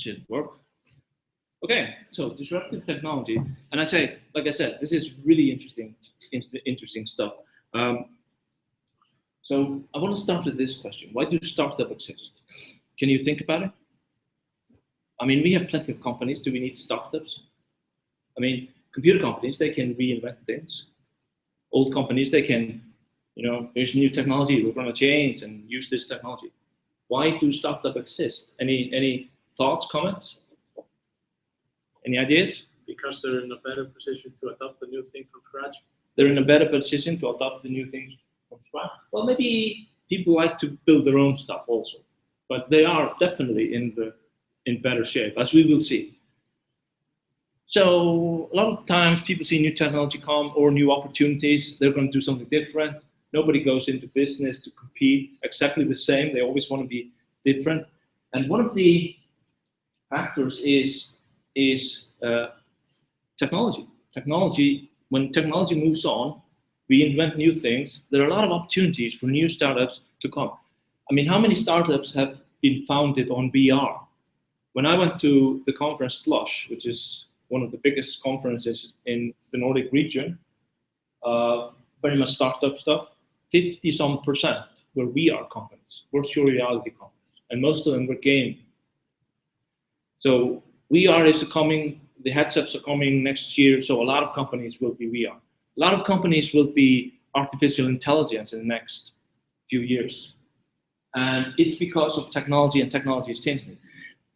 This should work. Okay, so disruptive technology, and like I said, this is really interesting stuff. So I want to start with this question: why do startups exist? Can you think about it? I mean, we have plenty of companies. Do we need startups? I mean, computer companies, they can reinvent things. Old companies, they can, there's new technology, we're going to change and use this technology. Why do startups exist? Any thoughts, comments? Any ideas? Because they're in a better position to adopt the new thing from scratch. They're in a better position to adopt the new things from scratch. Well, maybe people like to build their own stuff also, but they are definitely in better shape, as we will see. So a lot of times people see new technology come or new opportunities, they're going to do something different. Nobody goes into business to compete exactly the same. They always want to be different. And one of the factors is technology. When technology moves on, we invent new things. There are a lot of opportunities for new startups to come. I mean, how many startups have been founded on VR? When I went to the conference Slush, which is one of the biggest conferences in the Nordic region, very much startup stuff, 50-some% were VR companies, virtual reality companies, and most of them were gaming. So VR is coming, the headsets are coming next year, so a lot of companies will be VR. A lot of companies will be artificial intelligence in the next few years. And it's because of technology, and technology is changing.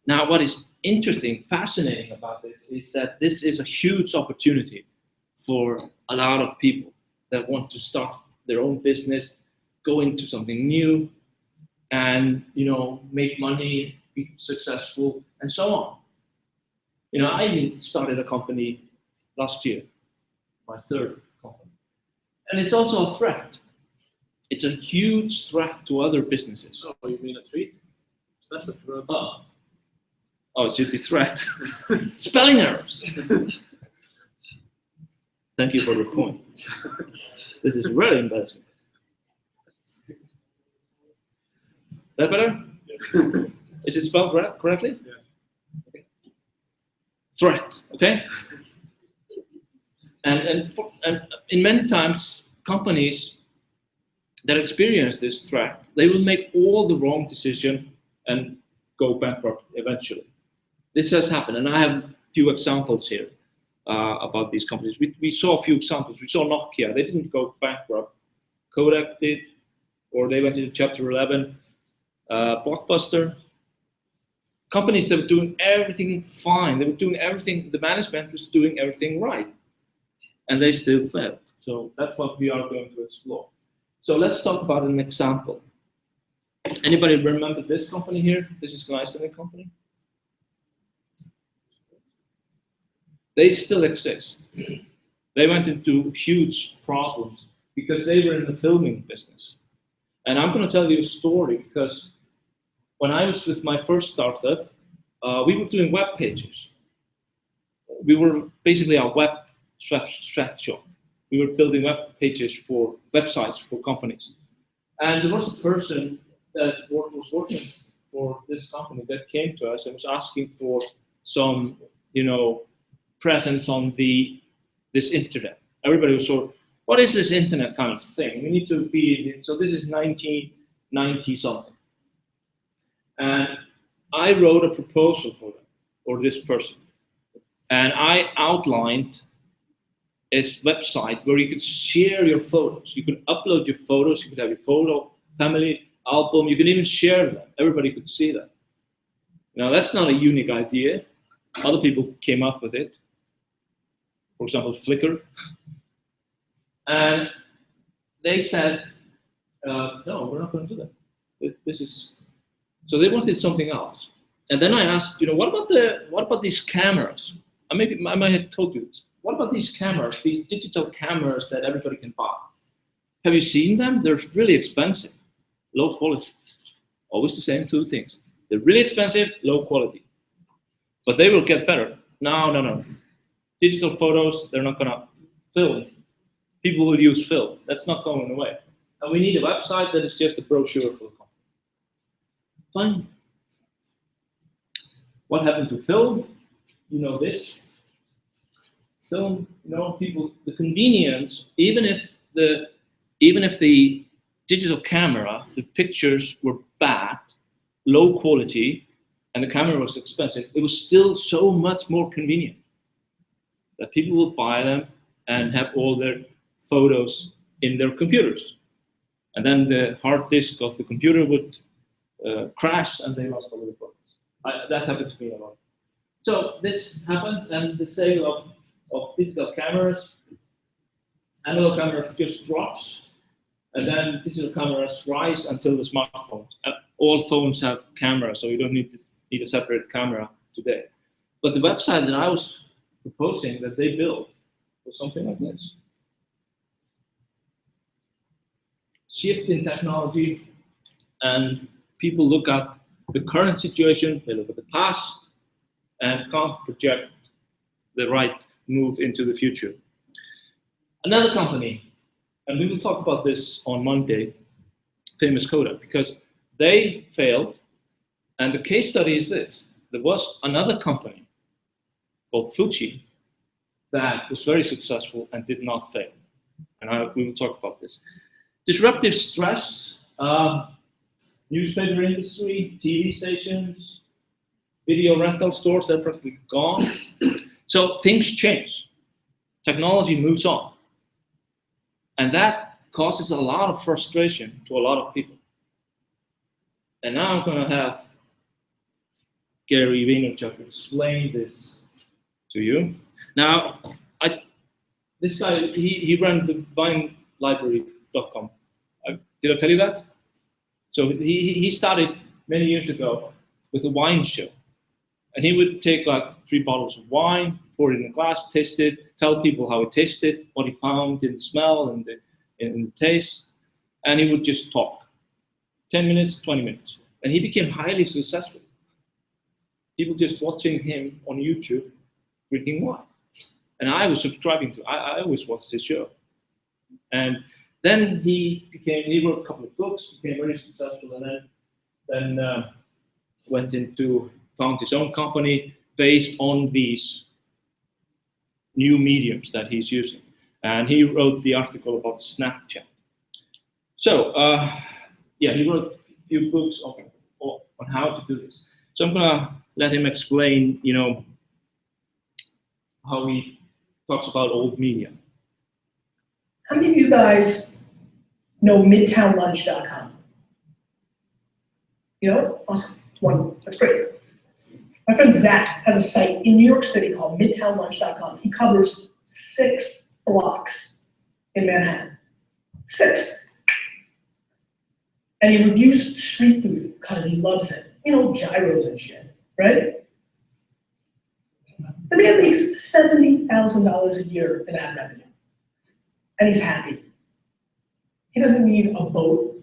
Now, what is interesting, fascinating about this is that this is a huge opportunity for a lot of people that want to start their own business, go into something new, and make money, be successful, and so on. I started a company last year, my third company, and it's also a threat. It's a huge threat to other businesses. Oh, you mean a treat? Is that the threat? Oh, it should be threat. Spelling errors. Thank you for the point. This is really embarrassing. That better? Yes. Is it spelled correctly? Yes. Okay. Threat, okay? And in many times, companies that experience this threat, they will make all the wrong decision and go bankrupt eventually. This has happened, and I have a few examples here about these companies. We saw a few examples. We saw Nokia. They didn't go bankrupt. Kodak did, or they went into Chapter 11. Blockbuster. Companies that were doing everything fine. They were doing everything. The management was doing everything right, and they still failed. So that's what we are going to explore. So let's talk about an example. Anybody remember this company here? This is an Icelandic company. They still exist. They went into huge problems because they were in the filming business. And I'm going to tell you a story because when I was with my first startup, we were doing web pages. We were basically a web strat shop. We were building web pages for websites for companies. And there was a person that was working for this company that came to us and was asking for some, presence on this internet. Everybody was sort of, what is this internet kind of thing? We need to be, so this is 1990 something. And I wrote a proposal for them, or this person. And I outlined a website where you could share your photos. You could upload your photos, you could have your photo, family album, you could even share them. Everybody could see that. Now that's not a unique idea. Other people came up with it. For example, Flickr. And they said, no, we're not going to do that. This is, so they wanted something else. And then I asked, what about these cameras? I might have told you this. What about these cameras, these digital cameras that everybody can buy? Have you seen them? They're really expensive, low quality. Always the same two things. They're really expensive, low quality. But they will get better. No. Digital photos, they're not going to film. People will use film. That's not going away. And we need a website that is just a brochure for the company. Fine. What happened to film? You know this. Film, people, the convenience, even if the digital camera, the pictures were bad, low quality, and the camera was expensive, it was still so much more convenient that people would buy them and have all their photos in their computers. And then the hard disk of the computer would crash and they lost all the photos. That happened to me a lot. So this happened, and the sale of digital cameras, analog cameras just drops, and then digital cameras rise until the smartphones. All phones have cameras, so you don't need a separate camera today. But the website that I was proposing that they built was something like this. Shift in technology, and people look at the current situation, they look at the past, and can't project the right move into the future. Another company, and we will talk about this on Monday, Famous Coda, because they failed, and the case study is this. There was another company called Fuji that was very successful and did not fail. And we will talk about this. Disruptive stress, newspaper industry, TV stations, video rental stores, they're practically gone. So things change. Technology moves on. And that causes a lot of frustration to a lot of people. And now I'm going to have Gary Vaynerchuk explain this to you. Now, this guy, he ran the WineLibrary.com. Did I tell you that? So he started many years ago with a wine show. And he would take like 3 bottles of wine, pour it in a glass, taste it, tell people how it tasted, what he found in the smell and in the taste. And he would just talk. 10 minutes, 20 minutes. And he became highly successful. People just watching him on YouTube drinking wine. And I was subscribing to, I always watched his show. And then he wrote a couple of books, became very successful, and then found his own company based on these new mediums that he's using. And he wrote the article about Snapchat. So, he wrote a few books on how to do this. So I'm gonna let him explain, how he talks about old media. How many of you guys know MidtownLunch.com? You know, awesome. One, that's great. My friend Zach has a site in New York City called MidtownLunch.com. He covers 6 blocks in Manhattan. 6. And he reviews street food because he loves it. Gyros and shit, right? The man makes $70,000 a year in ad revenue. And he's happy. He doesn't need a boat.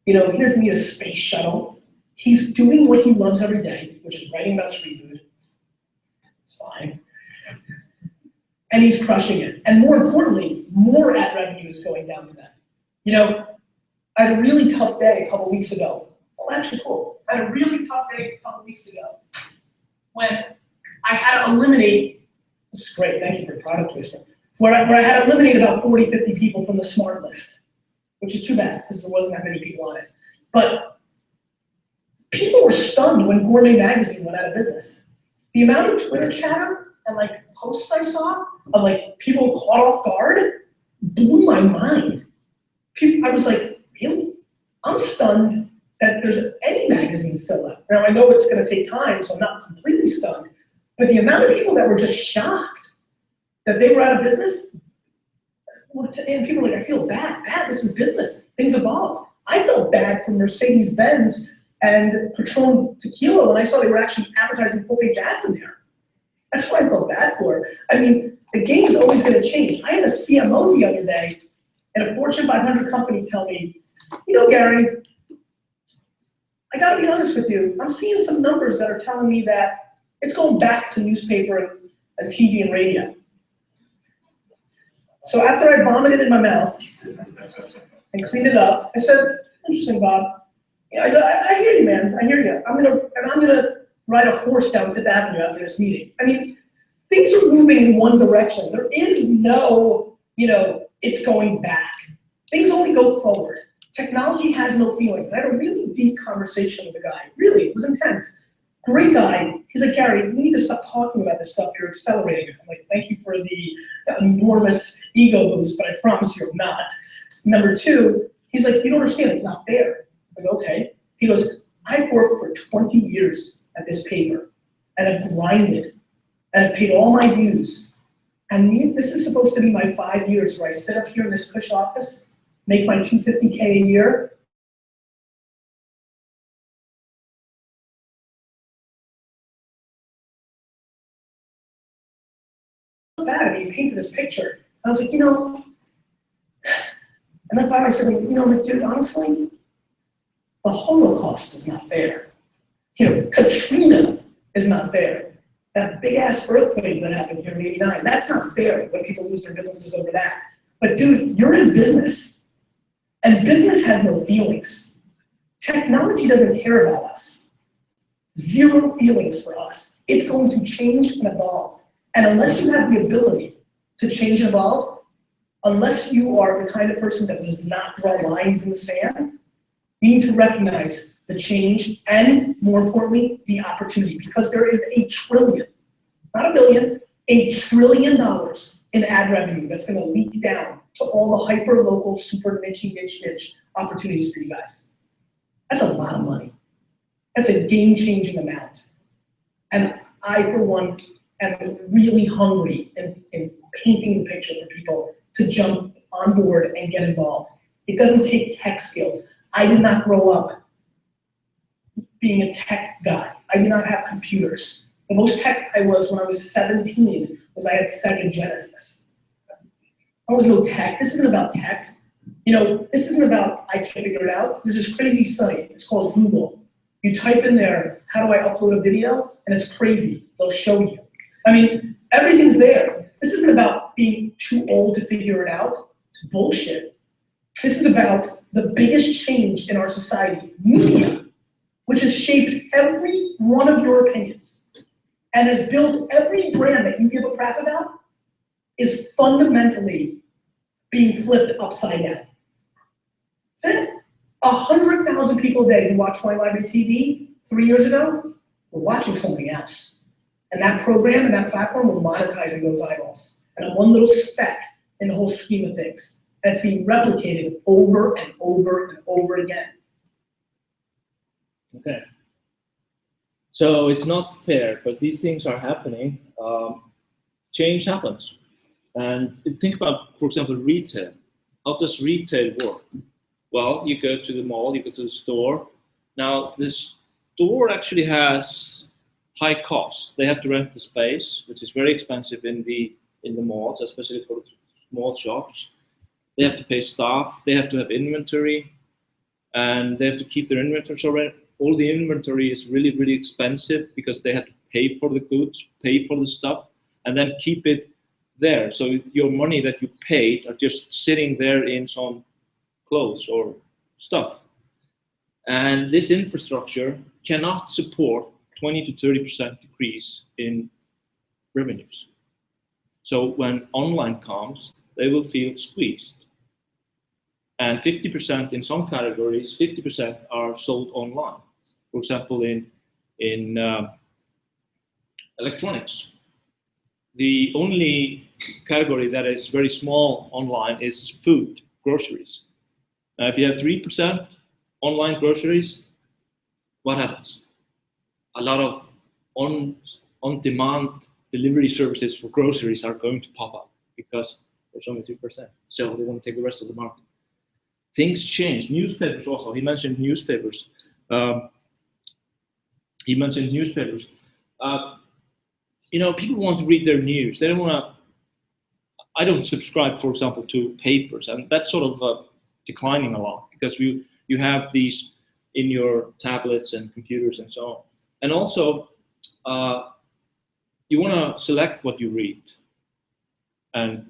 He doesn't need a space shuttle. He's doing what he loves every day, which is writing about street food. It's fine. And he's crushing it. And more importantly, more ad revenue is going down to that. I had a really tough day a couple weeks ago. Oh, actually, cool. I had a really tough day a couple weeks ago when I had to eliminate, this is great, thank you for product placement, where I had to eliminate about 40, 50 people from the smart list, which is too bad because there wasn't that many people on it. But people were stunned when Gourmet Magazine went out of business. The amount of Twitter chatter and posts I saw of people caught off guard blew my mind. I was like, really? I'm stunned that there's any magazine still left. Now I know it's gonna take time, so I'm not completely stunned, but the amount of people that were just shocked that they were out of business, and people were like, I feel bad, this is business, things evolve. I felt bad for Mercedes-Benz and Patron Tequila when I saw they were actually advertising full-page ads in there. That's what I felt bad for. I mean, the game's always gonna change. I had a CMO the other day and a Fortune 500 company tell me, Gary, I gotta be honest with you, I'm seeing some numbers that are telling me that it's going back to newspaper and TV and radio. So after I vomited in my mouth and cleaned it up, I said, interesting, Bob. I hear you, man, I hear you. I'm gonna ride a horse down Fifth Avenue after this meeting. I mean, things are moving in one direction. There is no, it's going back. Things only go forward. Technology has no feelings. I had a really deep conversation with a guy. Really, it was intense. Great guy. He's like, Gary, we need to stop talking about this stuff. You're accelerating it. I'm like, thank you for the enormous ego boost, but I promise you I'm not. Number two, he's like, you don't understand, it's not fair. I'm like, okay. He goes, I've worked for 20 years at this paper, and I've grinded, and I've paid all my dues. And this is supposed to be my 5 years where I sit up here in this cush office, make my $250K a year. Bad. I mean, you painted this picture. I was like, and then finally I said, dude, honestly, the Holocaust is not fair. Katrina is not fair. That big ass earthquake that happened here in '89, that's not fair when people lose their businesses over that. But dude, you're in business, and business has no feelings. Technology doesn't care about us. Zero feelings for us. It's going to change and evolve. And unless you have the ability to change and evolve, unless you are the kind of person that does not draw lines in the sand, you need to recognize the change and, more importantly, the opportunity, because there is $1 trillion, not $1 billion, $1 trillion in ad revenue that's going to leak down to all the hyper-local, super niche opportunities for you guys. That's a lot of money. That's a game-changing amount. And I, for one, am really hungry in painting the picture for people to jump on board and get involved. It doesn't take tech skills. I did not grow up being a tech guy. I did not have computers. The most tech I was when I was 17 was I had Sega Genesis. There was no tech. This isn't about tech. This isn't about I can't figure it out. There's this crazy site. It's called Google. You type in there, how do I upload a video? And it's crazy. They'll show you. I mean, everything's there. This isn't about being too old to figure it out. It's bullshit. This is about the biggest change in our society, media, which has shaped every one of your opinions and has built every brand that you give a crap about, is fundamentally being flipped upside down. That's it. 100,000 people a day who watch Wine Library TV 3 years ago were watching something else. And that program and that platform were monetizing those eyeballs. And I'm one little speck in the whole scheme of things. And it's being replicated over and over and over again. Okay. So it's not fair, but these things are happening. Change happens. And think about, for example, retail. How does retail work? Well, you go to the mall, you go to the store. Now, the store actually has high costs. They have to rent the space, which is very expensive in the malls, especially for small shops. They have to pay staff. They have to have inventory, and they have to keep their inventory. So all the inventory is really, really expensive because they have to pay for the goods, pay for the stuff, and then keep it there. So your money that you paid are just sitting there in some clothes or stuff. And this infrastructure cannot support 20 to 30% decrease in revenues. So when online comes, they will feel squeezed. And 50% in some categories, 50% are sold online. For example, in electronics, the only category that is very small online is food, groceries. Now, if you have 3% online groceries, what happens? A lot of on-demand delivery services for groceries are going to pop up because there's only 3%. So they want to take the rest of the market. Things change. Newspapers also. He mentioned newspapers. People want to read their news. They don't want to. I don't subscribe, for example, to papers, and that's sort of declining a lot because you have these in your tablets and computers and so on. And also, you want to select what you read, and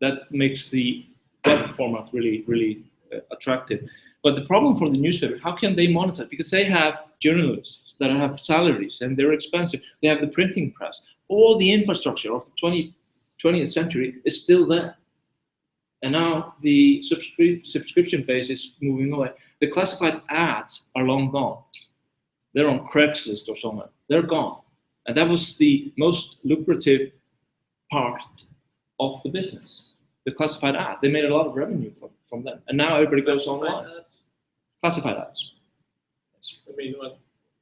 that makes the web format really, really attractive. But the problem for the newspapers, how can they monetize? Because they have journalists that have salaries and they're expensive. They have the printing press. All the infrastructure of the 20th century is still there. And now the subscription base is moving away. The classified ads are long gone. They're on Craigslist or somewhere. They're gone. And that was the most lucrative part of the business. The classified ad. They made a lot of revenue from them. And now everybody goes online. Ads? Classified ads. I mean,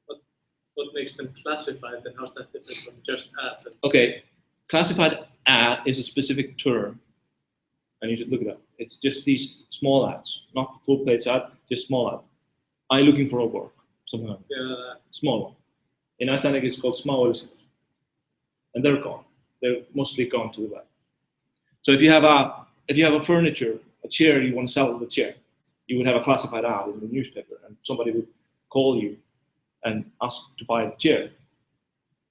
what makes them classified, and how's that different from just ads? Okay, classified ad is a specific term, and you should look it up. It's just these small ads, not the full page ad, just small ad. I'm looking for a work, something like that. Yeah. Small one. In Icelandic, it's called small, and they're gone. They're mostly gone to the web. So if you have a furniture, a chair, you want to sell the chair, you would have a classified ad in the newspaper, and somebody would call you and ask to buy the chair.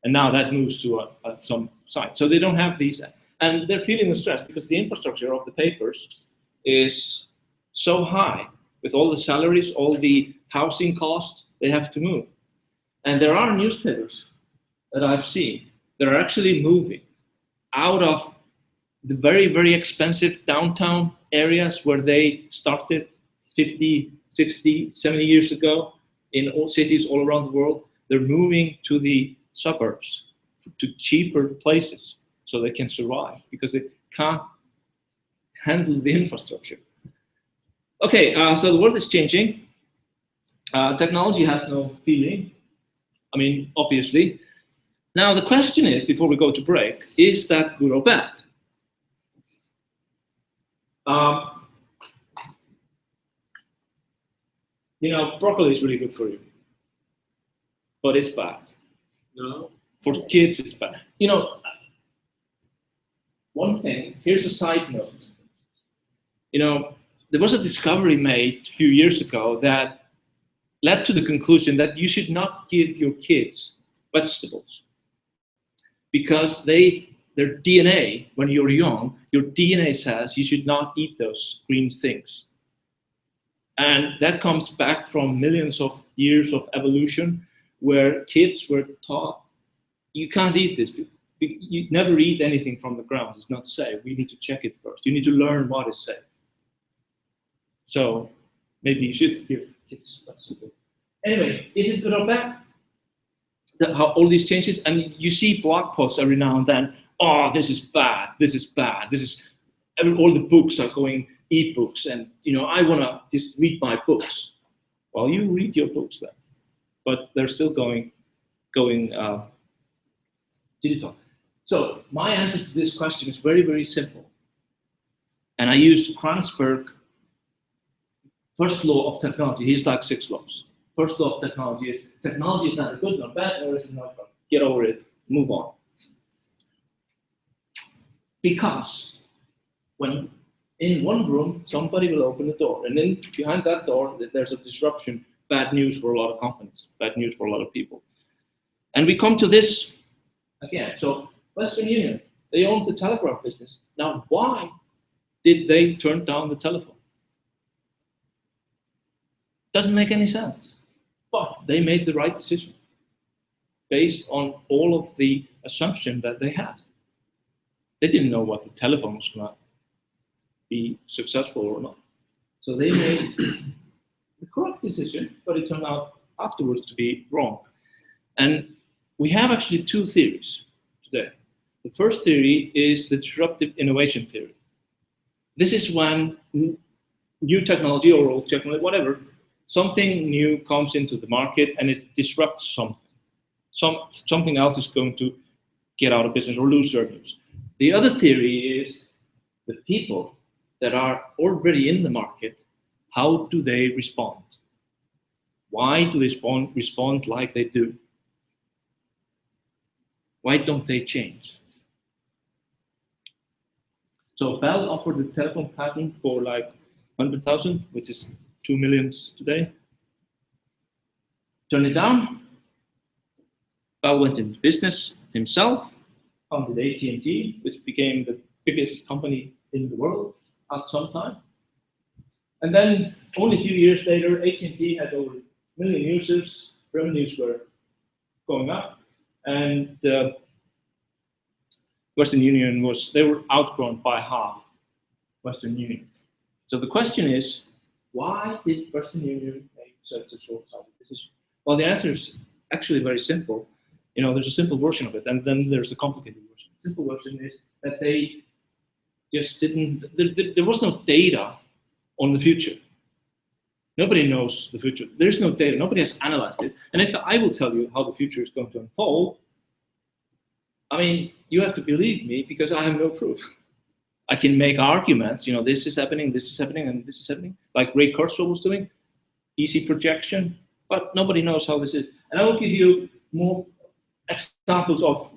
And now that moves to some site. So they don't have these, and they're feeling the stress because the infrastructure of the papers is so high with all the salaries, all the housing costs, they have to move. And there are newspapers that I've seen that are actually moving out of the very, very expensive downtown areas where they started 50, 60, 70 years ago in all cities all around the world. They're moving to the suburbs, to cheaper places so they can survive because they can't handle the infrastructure. Okay, so the world is changing. Technology has no feeling. I mean, obviously. Now the question is, before we go to break, is that good or bad? Broccoli is really good for you, but it's bad. No. For kids, it's bad. One thing, here's a side note. There was a discovery made a few years ago that led to the conclusion that you should not give your kids vegetables because their DNA, when you're young, your DNA says you should not eat those green things. And that comes back from millions of years of evolution where kids were taught, you can't eat this. You never eat anything from the ground. It's not safe. We need to check it first. You need to learn what is safe. So maybe you should give kids vegetables. Anyway, is it good or bad? How all these changes, and you see blog posts every now and then. Oh, this is bad. This is bad. All the books are going e-books, and I want to just read my books. Well, you read your books then, but they're still going digital. So my answer to this question is very, very simple, and I use Kranzberg first law of technology. He's like 6 laws. First law of technology is neither good nor bad, or is not good. Get over it, move on. Because when in one room, somebody will open the door, and then behind that door, there's a disruption, bad news for a lot of companies, bad news for a lot of people. And we come to this again. So Western Union, they owned the telegraph business. Now, why did they turn down the telephone? Doesn't make any sense. But they made the right decision based on all of the assumption that they had. They didn't know what the telephone was going to be successful or not. So they made the correct decision, but it turned out afterwards to be wrong. And we have actually 2 theories today. The first theory is the disruptive innovation theory. This is when new technology or old technology, whatever, something new comes into the market and it disrupts something. Something else is going to get out of business or lose revenues. The other theory is the people that are already in the market, how do they respond? Why do they respond like they do? Why don't they change? So Bell offered the telephone patent for like 100,000, which is 2 million today. Turned it down. Bell went into business himself, founded AT&T, which became the biggest company in the world at some time. And then only a few years later, AT&T had over 1 million users, revenues were going up, and Western Union they were outgrown by half, Western Union. So the question is, why did Western Union make such a short-sighted decision? Well, the answer is actually very simple. There's a simple version of it, and then there's a complicated version. The simple version is that they just didn't, there was no data on the future. Nobody knows the future. There's no data. Nobody has analyzed it. And if I will tell you how the future is going to unfold, I mean, you have to believe me because I have no proof. I can make arguments, this is happening, and this is happening, like Ray Kurzweil was doing, easy projection, but nobody knows how this is. And I will give you more examples of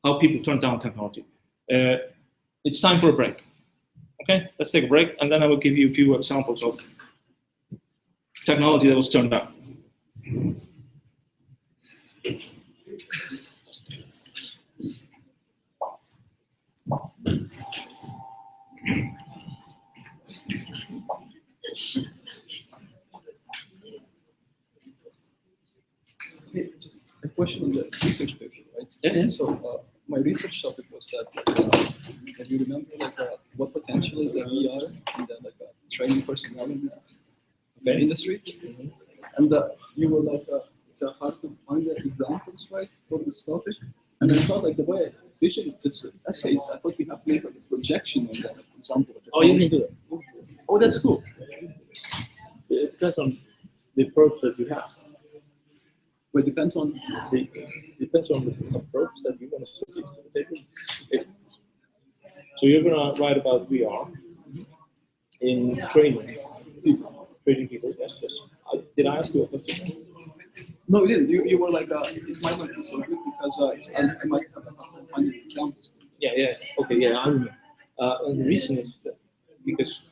how people turn down technology. It's time for a break. Okay, let's take a break, and then I will give you a few examples of technology that was turned down. Hey, just a question on the research paper, right? Yeah. So my research topic was that, if you remember, what potential is there VR in the training personnel in the industry? Mm-hmm. And you were it's hard to find the examples, right, for this topic. And I thought the way I vision this essays, I thought we have to make a projection on that, for example. Oh, you can do that. Oh, that's cool. It depends on the approach that you have. But it depends on the approach that you want to take. So you're going to write about VR in training people. Yes. Did I ask you a question? No, you didn't. You were it might not be so good because I might have to find examples. Yeah. Okay, yeah, I remember. And the reason is that because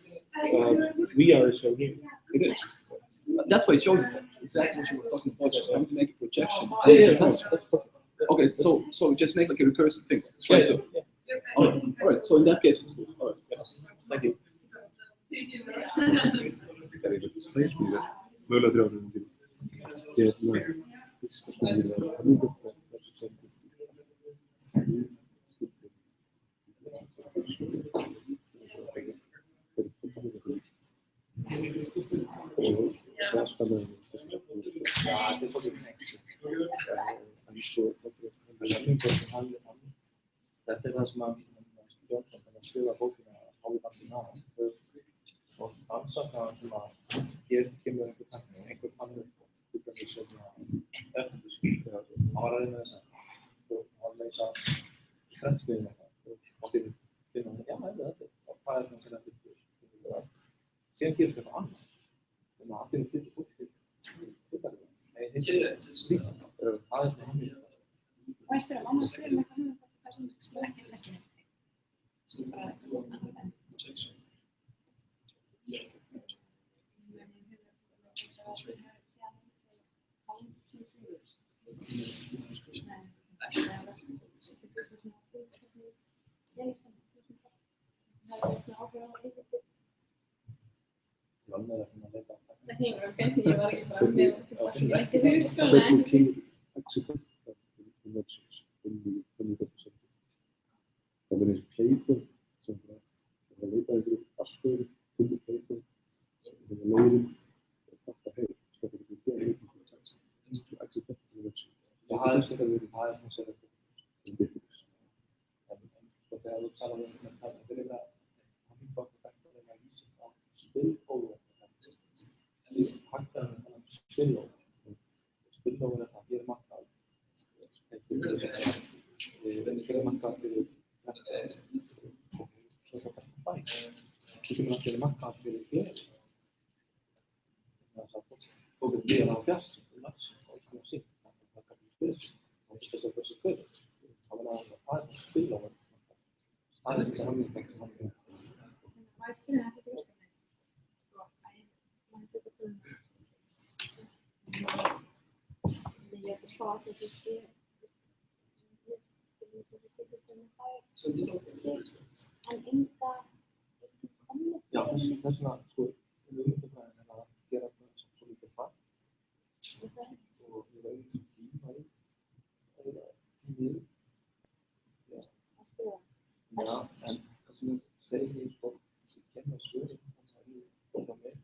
VR is so new. It is. That's why it shows exactly what you were talking about. Just trying to make a projection. Yeah, that's perfect. Okay, so just make a recursive thing. Yeah. All right. So in that case, it's good. All right. Yes. Thank you. Þetta það sem að Jónsson þannig að skrifa bókina hálfpartinn á og rannsaka sem að hér kemur einhver tækni, einhver pannur til dæmis sem að áraði með þess að leysa þrennsliðin og finna þetta og hvað það sem þetta síðan gerist eitthvað annað sem að allir flytja fólki það Veistu að mamma skrifir með hann sem ekki So projection. Yeah. Það er eins og kleikur sem það leitaði fyrir allstöður, kunni kleikur, sem það leiðin og þetta heil. Það er ekki að gera eitthvað sem það er acceptable to the og það er sem verið það sem sér difference. En þegar þú talar það fyrir að hann gott að þetta að lýsa á spilóður hægt að hann spilóður það hér markað fyrir markað fyrir þú kemur að fyrir markað fyrir fleiri þannig að fólk er líðan á fjast og svona sín það kannski fyrir og þess að þessi fyrir það var að það er spilóður það er ekki að hann So you talk about and in that komið. Já, þess vegna, sko, hugmyndafræðin er að gera það svo lítið hratt og við eigum tíma í tímið. Já, en það sem ég segi, sko, sem kemur svörin, þannig að ég frá mig,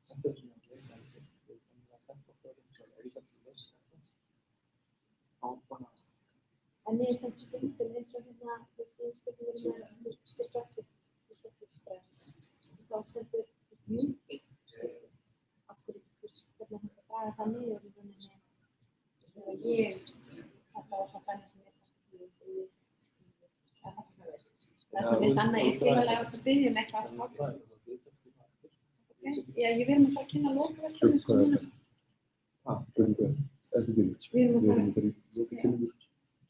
þetta sem ég veit að við erum að þetta fyrir eins og auðvitað til þess á bara. En ég er samt stundum eins og hérna, þú veist, við erum með disruptive stress. Þá stendur mjúk, af hverju, hvernig hægt að draga það niður í rauninni. Þegar ég, þetta var svo þannig sem ég það sem ég þannig að ég skrifaði að byrja með eitthvað. Já, ég verðum að fara að kynna lokaverkefni sko núna. Við erum að fara að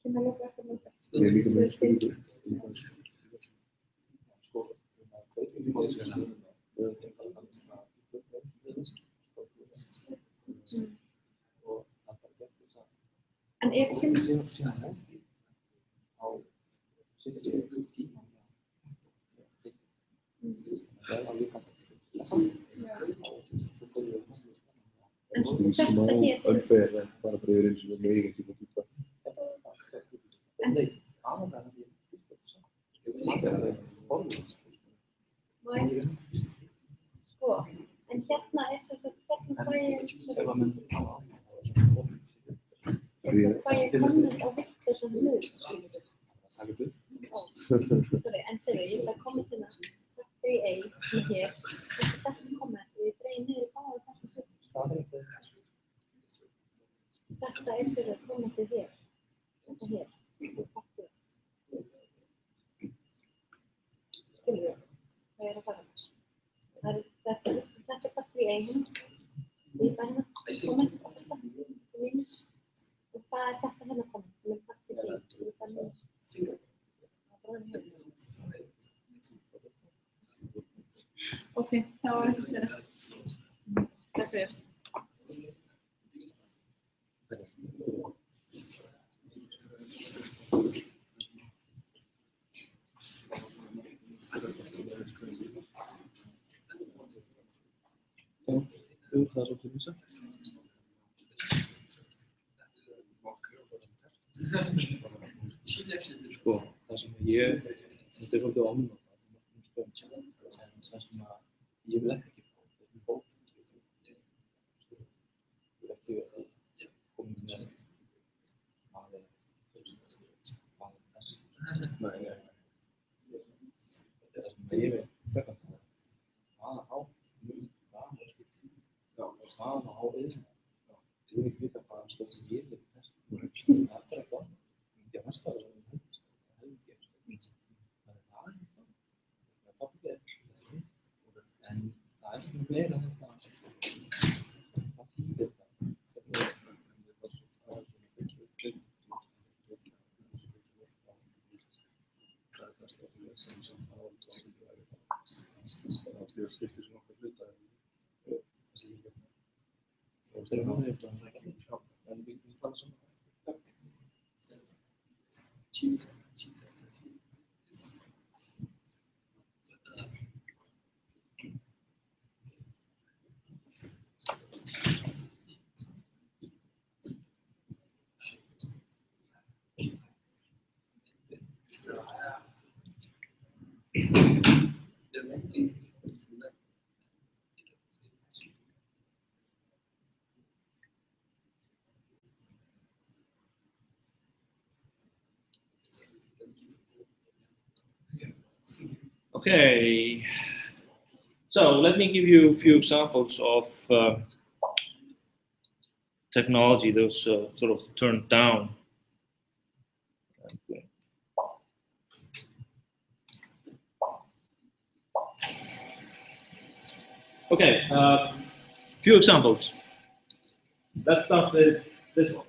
kynna lokaverkefni. Ég er líka með spurningu. En ef sem Smá unfair en bara bara eins og með eigin tíma tíma. sko, en hérna er sem sagt hérna fæ ég komið á vitlausum hlut. Sorry, en sorry, ég ætla að koma til það 3A sem hér, þetta komið og ég dreigi niður í báða þessu hlut. Þetta er sér að koma til hér, þetta hér, skilur við, hvað ég er að fara með. Þetta er bara 3A, ég bæði hérna, komið, mínus, og það er þetta hérna komið, sem er part 3A, og það er mínus. Ok, þá var þetta fyrir. Takk fyrir. Sko, það sem ég, þetta er svolítið ómögulegt, það sem ég vil ekki fá, þetta er bók, ég vil ekki koma með það sem ég vil frekar það á mjög það á einu, ég vil ekki vita hvað stöð sem ég vil testa, það er bara eitthvað, ég veist það er en það er ekki meira en þetta það þýðir það skiptir sem okkar hluta og þeir eru náttúrulega eitthvað en við tala saman Okay, so let me give you a few examples of technology that was sort of turned down. Okay, few examples. Let's start with this one,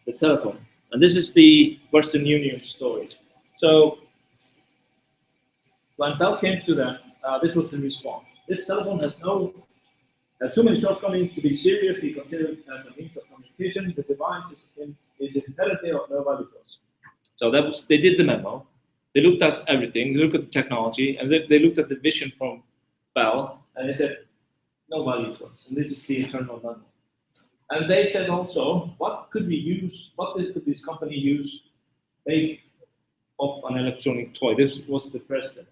the telephone. And this is the Western Union story. So when Bell came to them, this was the response. This telephone has too many shortcomings to be seriously considered as a means of communication. The device is inherently of no value to us. So that was, they did the memo, They looked at everything, they looked at the technology, and they looked at the vision from Bell, and they said, no value to us, and this is the internal number. And they said also, what could this company use make of an electronic toy? This was the president.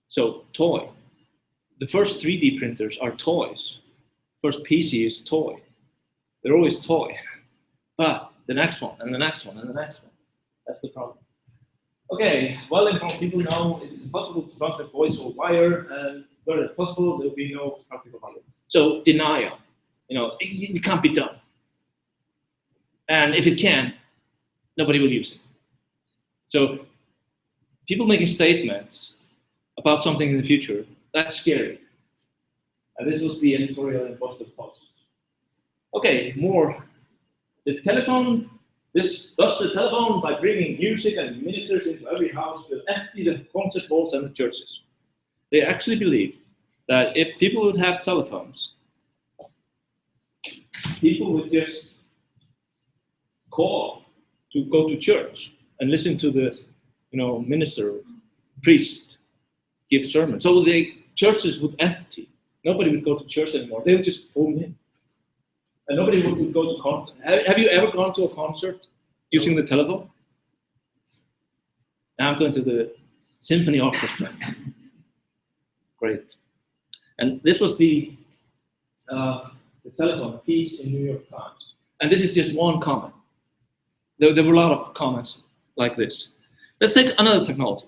So, toy. The first 3D printers are toys. First PC is toy. They're always toy. But the next one, and the next one, and the next one. That's the problem. Okay, well-informed people know it's impossible to transmit voice or wire, and where it's possible, there will be no practical value. So, denial. It can't be done. And if it can, nobody will use it. So, people making statements about something in the future, that's scary. And this was the editorial in Boston Post. Okay, more. The telephone, thus the telephone, by bringing music and ministers into every house, will empty the concert halls and the churches. They actually believed that if people would have telephones, people would just call to go to church and listen to the minister, priest give sermons. So the churches would empty. Nobody would go to church anymore. They would just phone in. And nobody would go to concert. Have you ever gone to a concert using the telephone? Now I'm going to the symphony orchestra. Great. And this was the telephone piece in New York Times. And this is just one comment. There were a lot of comments like this. Let's take another technology.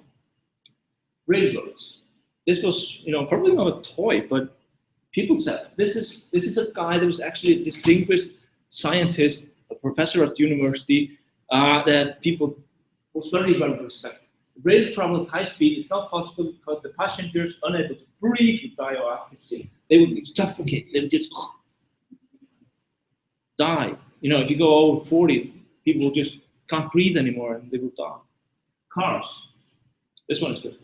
Railroads. This was, probably not a toy, but people said this is a guy that was actually a distinguished scientist, a professor at university, that people was very well respected. Rail travel at high speed is not possible because the passengers unable to breathe with radioactivity. They would suffocate. They would just die. If you go over 40, people just can't breathe anymore and they will die. Cars. This one is good.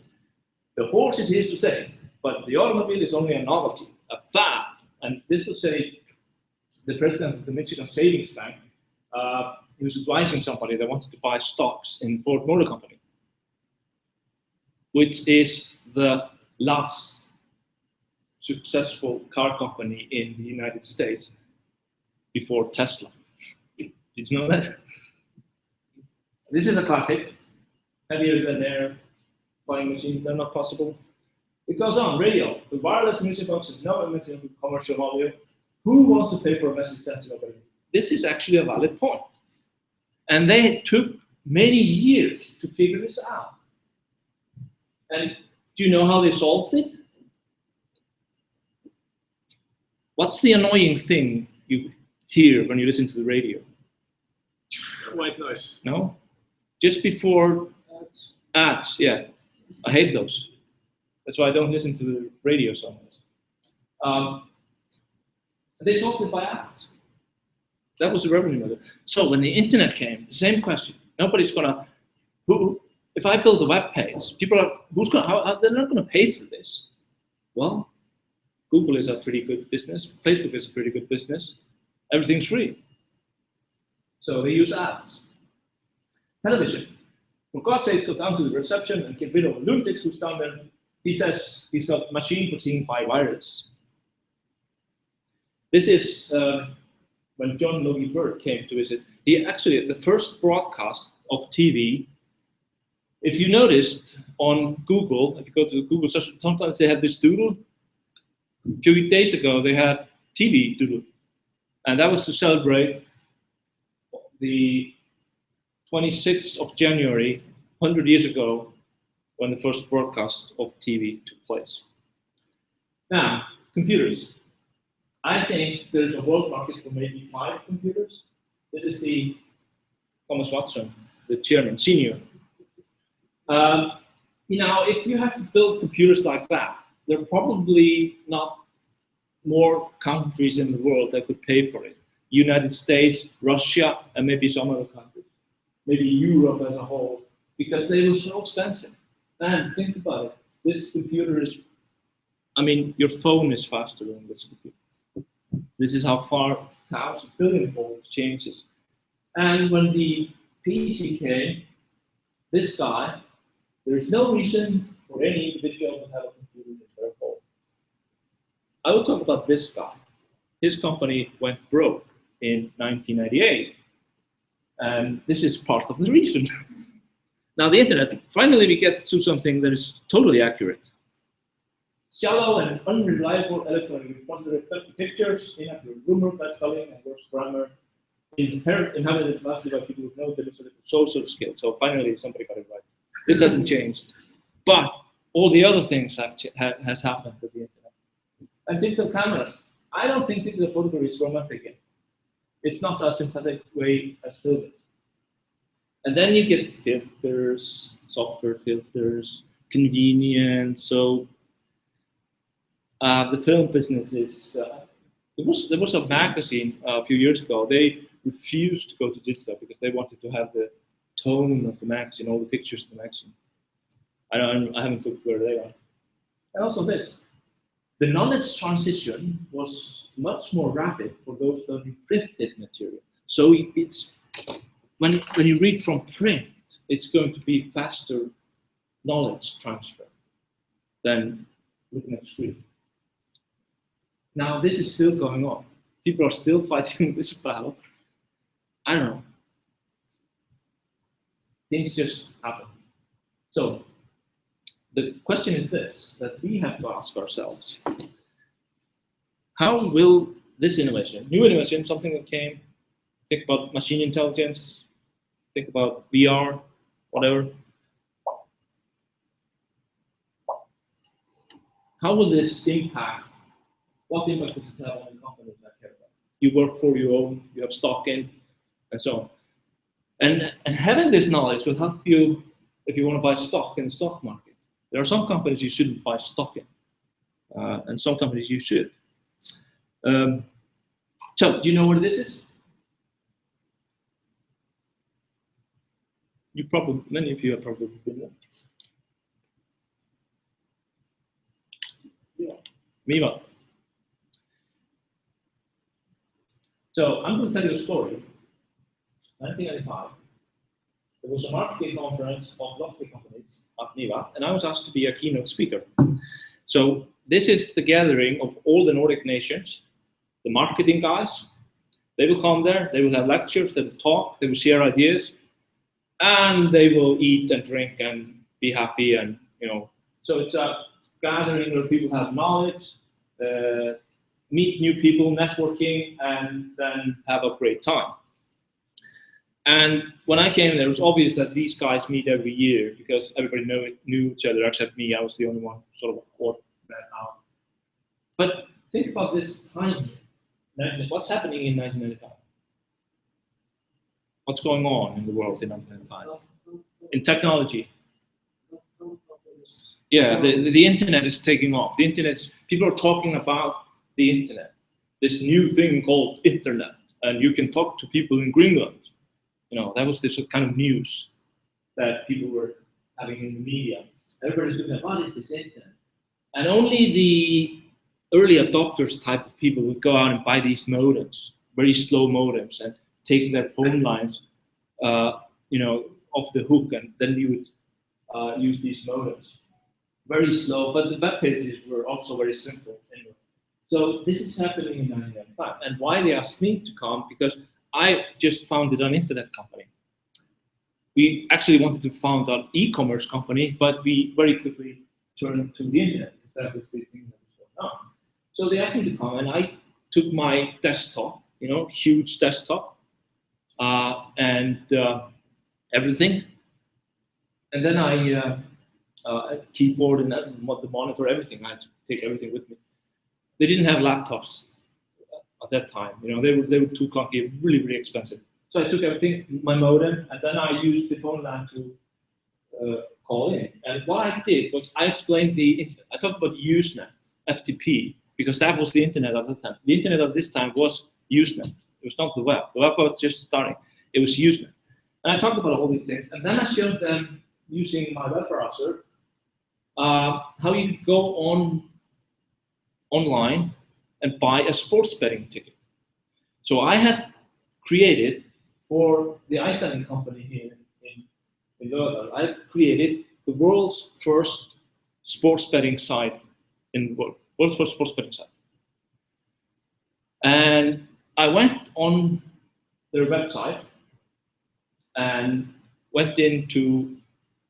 The horse is here to stay, but the automobile is only a novelty, a fad. And this will say the president of the Michigan Savings Bank, he was advising somebody that wanted to buy stocks in Ford Motor Company, which is the last successful car company in the United States before Tesla. Did you know that? This is a classic. Heavier than air flying machines, they're not possible. It goes on, radio. The wireless music box is not limited to commercial audio. Who wants to pay for a message sent to nobody? This is actually a valid point. And they took many years to figure this out. And do you know how they solved it? What's the annoying thing you hear when you listen to the radio? White noise. No? Just before ads, yeah. I hate those. That's why I don't listen to the radio so much. They solved it by ads. That was the revenue model. So when the internet came, the same question. Nobody's gonna. If I build a web page, people are. They're not gonna pay for this. Well, Google is a pretty good business. Facebook is a pretty good business. Everything's free. So they use ads. Television. For God's sake, go down to the reception and get rid of a lunatic who's down there. He says he's got machine protein by wireless. This is when John Logie Bird came to visit. He actually, the first broadcast of TV, if you noticed on Google, if you go to the Google search, sometimes they have this doodle. A few days ago, they had TV doodle. And that was to celebrate the 26th of January, 100 years ago, when the first broadcast of TV took place. Now, computers. I think there's a world market for maybe 5 computers. This is the Thomas Watson, the chairman, senior. If you have to build computers like that, there are probably not more countries in the world that could pay for it. United States, Russia, and maybe some other countries. Maybe Europe as a whole, because they were so expensive. And think about it. This computer is, your phone is faster than this computer. This is how far 1,000 billion volts changes. And when the PC came, this guy, there is no reason for any individual to have a computer in their home. I will talk about this guy. His company went broke in 1998. And this is part of the reason. Now the internet, finally we get to something that is totally accurate. Shallow and unreliable electronic repository pictures, inaccurate rumor, bad spelling, and worse grammar, inhabited largely by people with no demonstrable social skills. So finally somebody got it right. This hasn't changed. But all the other things has happened with the internet. And digital cameras. I don't think digital photography is romantic yet. It's not a sympathetic way as film is. And then you get filters, software filters, convenience. So the film business is, there was a magazine a few years ago. They refused to go to digital because they wanted to have the tone of the magazine, all the pictures of the magazine. I haven't looked where they are. And also this. The knowledge transition was much more rapid for those learning printed material. So it's when you read from print, it's going to be faster knowledge transfer than looking at screen. Now this is still going on. People are still fighting this battle. I don't know. Things just happen. So the question is this, that we have to ask ourselves. How will this innovation, new innovation, something that came, think about machine intelligence, think about VR, whatever. How will this impact, what impact does it have on the companies that care about? You work for your own, you have stock in, and so on. And having this knowledge will help you if you want to buy stock in the stock market. There are some companies you shouldn't buy stock in, and some companies you should. So, do you know where this is? Many of you have probably been there. Yeah. Miva. So, I'm going to tell you a story. 1995, there was a marketing conference of lofty companies at NIVA, and I was asked to be a keynote speaker. So this is the gathering of all the Nordic nations, the marketing guys. They will come there, they will have lectures, they will talk, they will share ideas, and they will eat and drink and be happy, and so it's a gathering where people have knowledge, meet new people, networking, and then have a great time. And when I came there, it was obvious that these guys meet every year because everybody knew each other except me. I was the only one sort of odd man out. But think about this time. What's happening in 1995? What's going on in the world in 1995? In technology. Yeah, the internet is taking off. The internet's, people are talking about the internet. This new thing called internet. And you can talk to people in Greenland. That was this kind of news that people were having in the media. Everybody's looking at, what is this internet? And only the early adopters type of people would go out and buy these modems, very slow modems, and take their phone lines, off the hook, and then you would use these modems. Very slow, but the web pages were also very simple anyway. So this is happening in 1995. And why they asked me to come, because I just founded an internet company. We actually wanted to found an e-commerce company, but we very quickly turned to the internet. That was the thing that was going on. So they asked me to come, and I took my desktop, huge desktop, and everything. And then a keyboard and the monitor, everything. I had to take everything with me. They didn't have laptops at that time. They were too clunky, really, really expensive. So I took everything, my modem, and then I used the phone line to call in. And what I did was I explained the internet. I talked about Usenet, FTP, because that was the internet at that time. The internet at this time was Usenet. It was not the web. The web was just starting. It was Usenet. And I talked about all these things. And then I showed them, using my web browser, how you could go online and buy a sports betting ticket. So I had created for the Icelandic company here in Lördal, I created the world's first sports betting site in the world, world's first sports betting site. And I went on their website and went into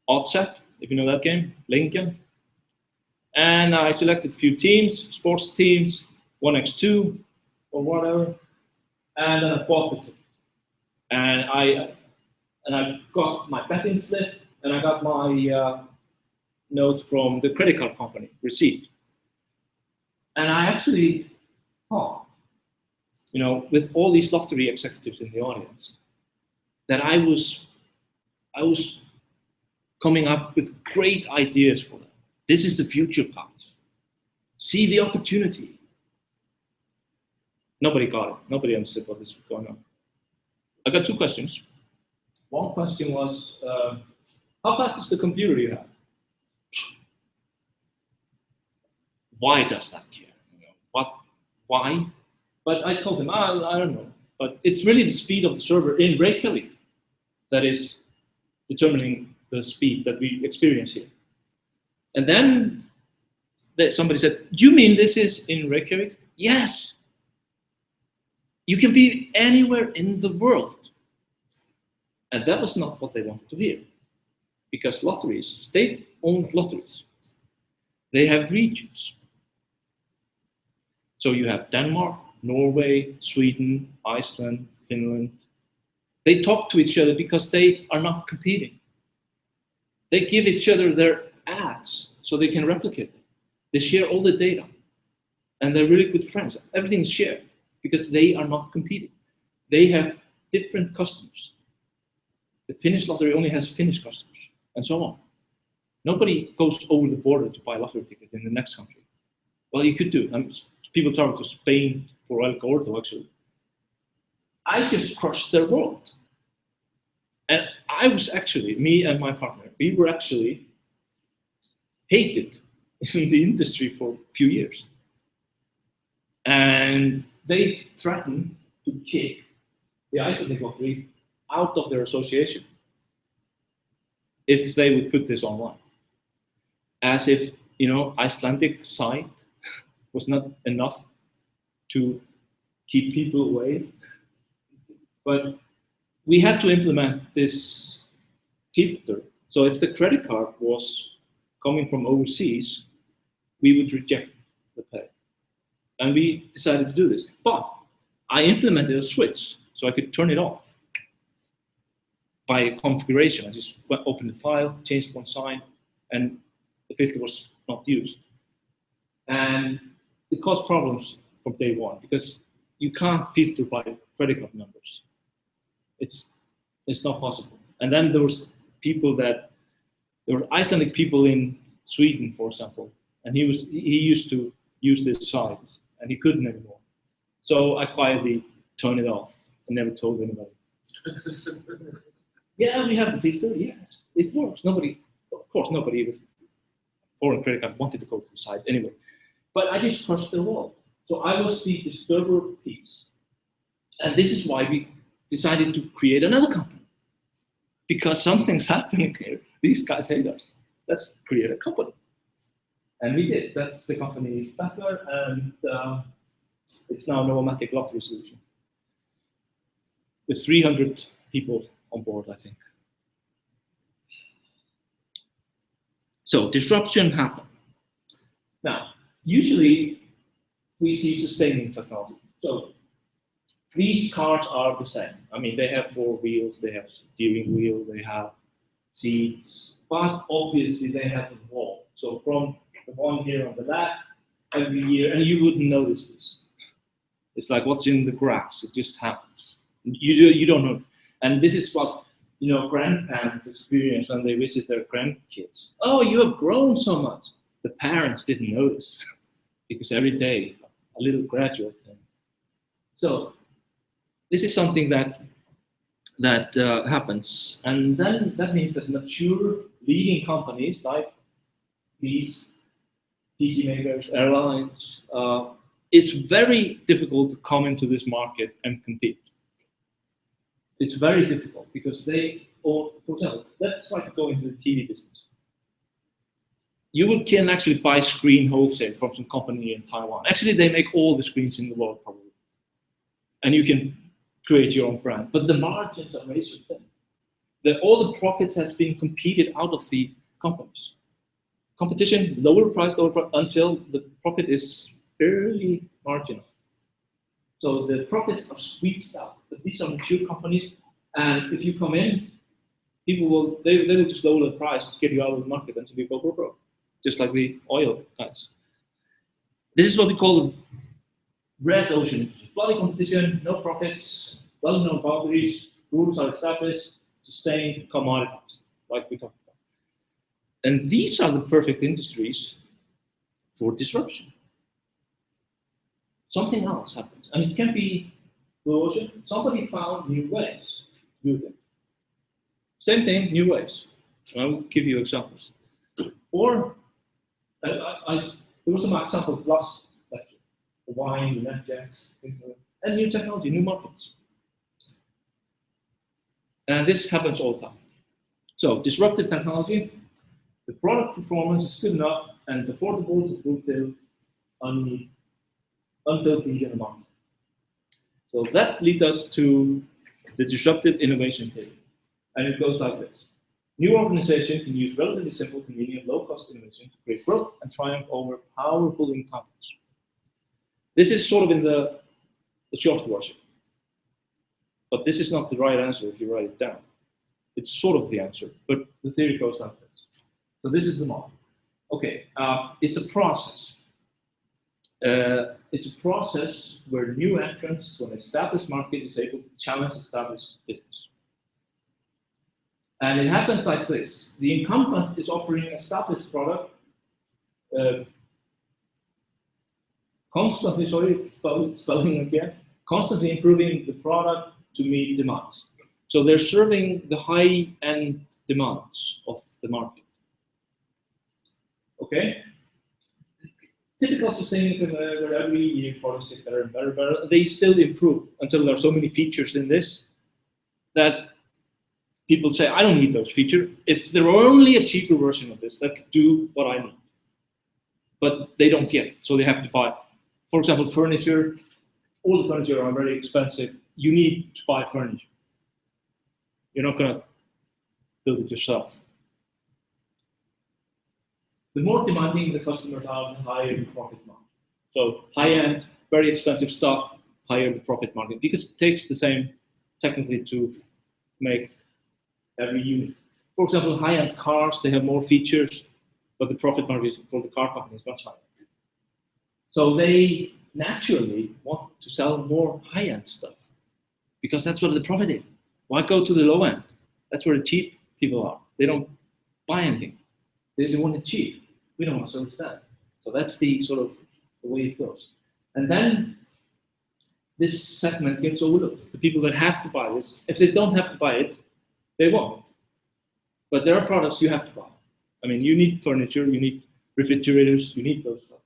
Oddset, if you know that game, Lincoln. And I selected a few teams, sports teams, 1x2 or whatever, and then I bought the ticket. And I got my betting slip, and I got my note from the credit card company, receipt. And I actually thought, you know, with all these lottery executives in the audience, that I was coming up with great ideas for them. This is the future, guys. See the opportunity. Nobody got it. Nobody understood what this was going on. I got two questions. One question was, how fast is the computer you have? Why does that care? You know, why? But I told him, I don't know. But it's really the speed of the server in Reykjavik that is determining the speed that we experience here. And then somebody said, do you mean this is in Reykjavik? Yes. You can be anywhere in the world. And that was not what they wanted to hear. Because lotteries, state-owned lotteries, they have regions. So you have Denmark, Norway, Sweden, Iceland, Finland. They talk to each other because they are not competing. They give each other their ads so they can replicate them. They share all the data. And they're really good friends. Everything is shared because they are not competing. They have different customers. The Finnish lottery only has Finnish customers, and so on. Nobody goes over the border to buy a lottery ticket in the next country. Well, you could do. People travel to Spain for El Gordo, actually. I just crushed their world. And I was actually, me and my partner, we were actually hated in the industry for a few years. And they threatened to kick the Icelandic lottery out of their association if they would put this online. As if, you know, Icelandic site was not enough to keep people away. But we had to implement this filter. So if the credit card was coming from overseas, we would reject the pay. And we decided to do this. But I implemented a switch so I could turn it off by configuration. I just opened the file, changed one sign, and the filter was not used. And it caused problems from day one because you can't filter by credit card numbers. It's not possible. And then there were Icelandic people in Sweden, for example, and he used to use this site and he couldn't anymore. So I quietly turned it off and never told anybody. Yeah, we have the filter. Yes, it works. Of course, nobody with foreign credit card wanted to go to the site anyway. But I just crushed the wall. So I was the disturber of peace. And this is why we decided to create another company. Because something's happening here. These guys hate us. Let's create a company. And we did. That's the company Battler, and it's now Novomatic Lottery Solution. With 300 people on board, I think. So disruption happened. Now, usually we see sustaining technology. So these cars are the same. I mean, they have 4 wheels, they have steering wheel, they have seats, but obviously they have evolved. So from the one here on the left, every year, and you wouldn't notice this. It's like what's in the grass, it just happens. You don't know. And this is what, you know, grandparents experience when they visit their grandkids. Oh, you have grown so much. The parents didn't notice because every day a little gradual thing. So this is something that happens, and then that means that mature leading companies like these PC makers, airlines, it's very difficult to come into this market and compete. It's very difficult because for example, let's try to go into the TV business. You can actually buy screen wholesale from some company in Taiwan. Actually, they make all the screens in the world probably. And you can create your own brand. But the margins are razor thin. All the profits has been competed out of the companies. Competition, lower price, until the profit is fairly marginal. So the profits are squeezed out. But these are mature companies, and if you come in, people will just lower the price to get you out of the market until you go broke, just like the oil guys. This is what we call red ocean. Bloody competition, no profits, well-known boundaries, rules are established, sustained, commoditized, like we talked about. And these are the perfect industries for disruption. Something else happens. And it can be blue ocean. Somebody found new ways to do things. Same thing, new ways. I'll give you examples. Or, there was some examples last lecture. The wine, the NetJets, and new technology, new markets. And this happens all the time. So, disruptive technology, the product performance is good enough and affordable to fulfill unfilled need in the market. So that leads us to the disruptive innovation theory. And it goes like this. New organizations can use relatively simple, convenient, low-cost innovation to create growth and triumph over powerful incumbents. This is sort of in the short version. But this is not the right answer if you write it down. It's sort of the answer, but the theory goes like this. So this is the model. Okay, it's a process. It's a process where new entrants to an established market is able to challenge established business. And it happens like this. The incumbent is offering an established product, constantly improving the product to meet demands. So they're serving the high-end demands of the market. Okay? Typical sustainability where every year products get better and better and better. They still improve until there are so many features in this that people say, I don't need those features. If there were only a cheaper version of this that could do what I need. But they don't get it, so they have to buy. For example, furniture. All the furniture are very expensive. You need to buy furniture. You're not going to build it yourself. The more demanding the customers are, the higher the profit margin. So high-end, very expensive stuff, higher the profit margin, because it takes the same technically to make every unit. For example, high-end cars, they have more features, but the profit margin for the car company is much higher. So they naturally want to sell more high-end stuff, because that's where the profit is. Why go to the low end? That's where the cheap people are. They don't buy anything. They want it cheap. We don't want to service that. So that's the sort of the way it goes. And then this segment gets overlooked. The people that have to buy this, if they don't have to buy it, they won't. But there are products you have to buy. I mean, you need furniture, you need refrigerators, you need those stuff.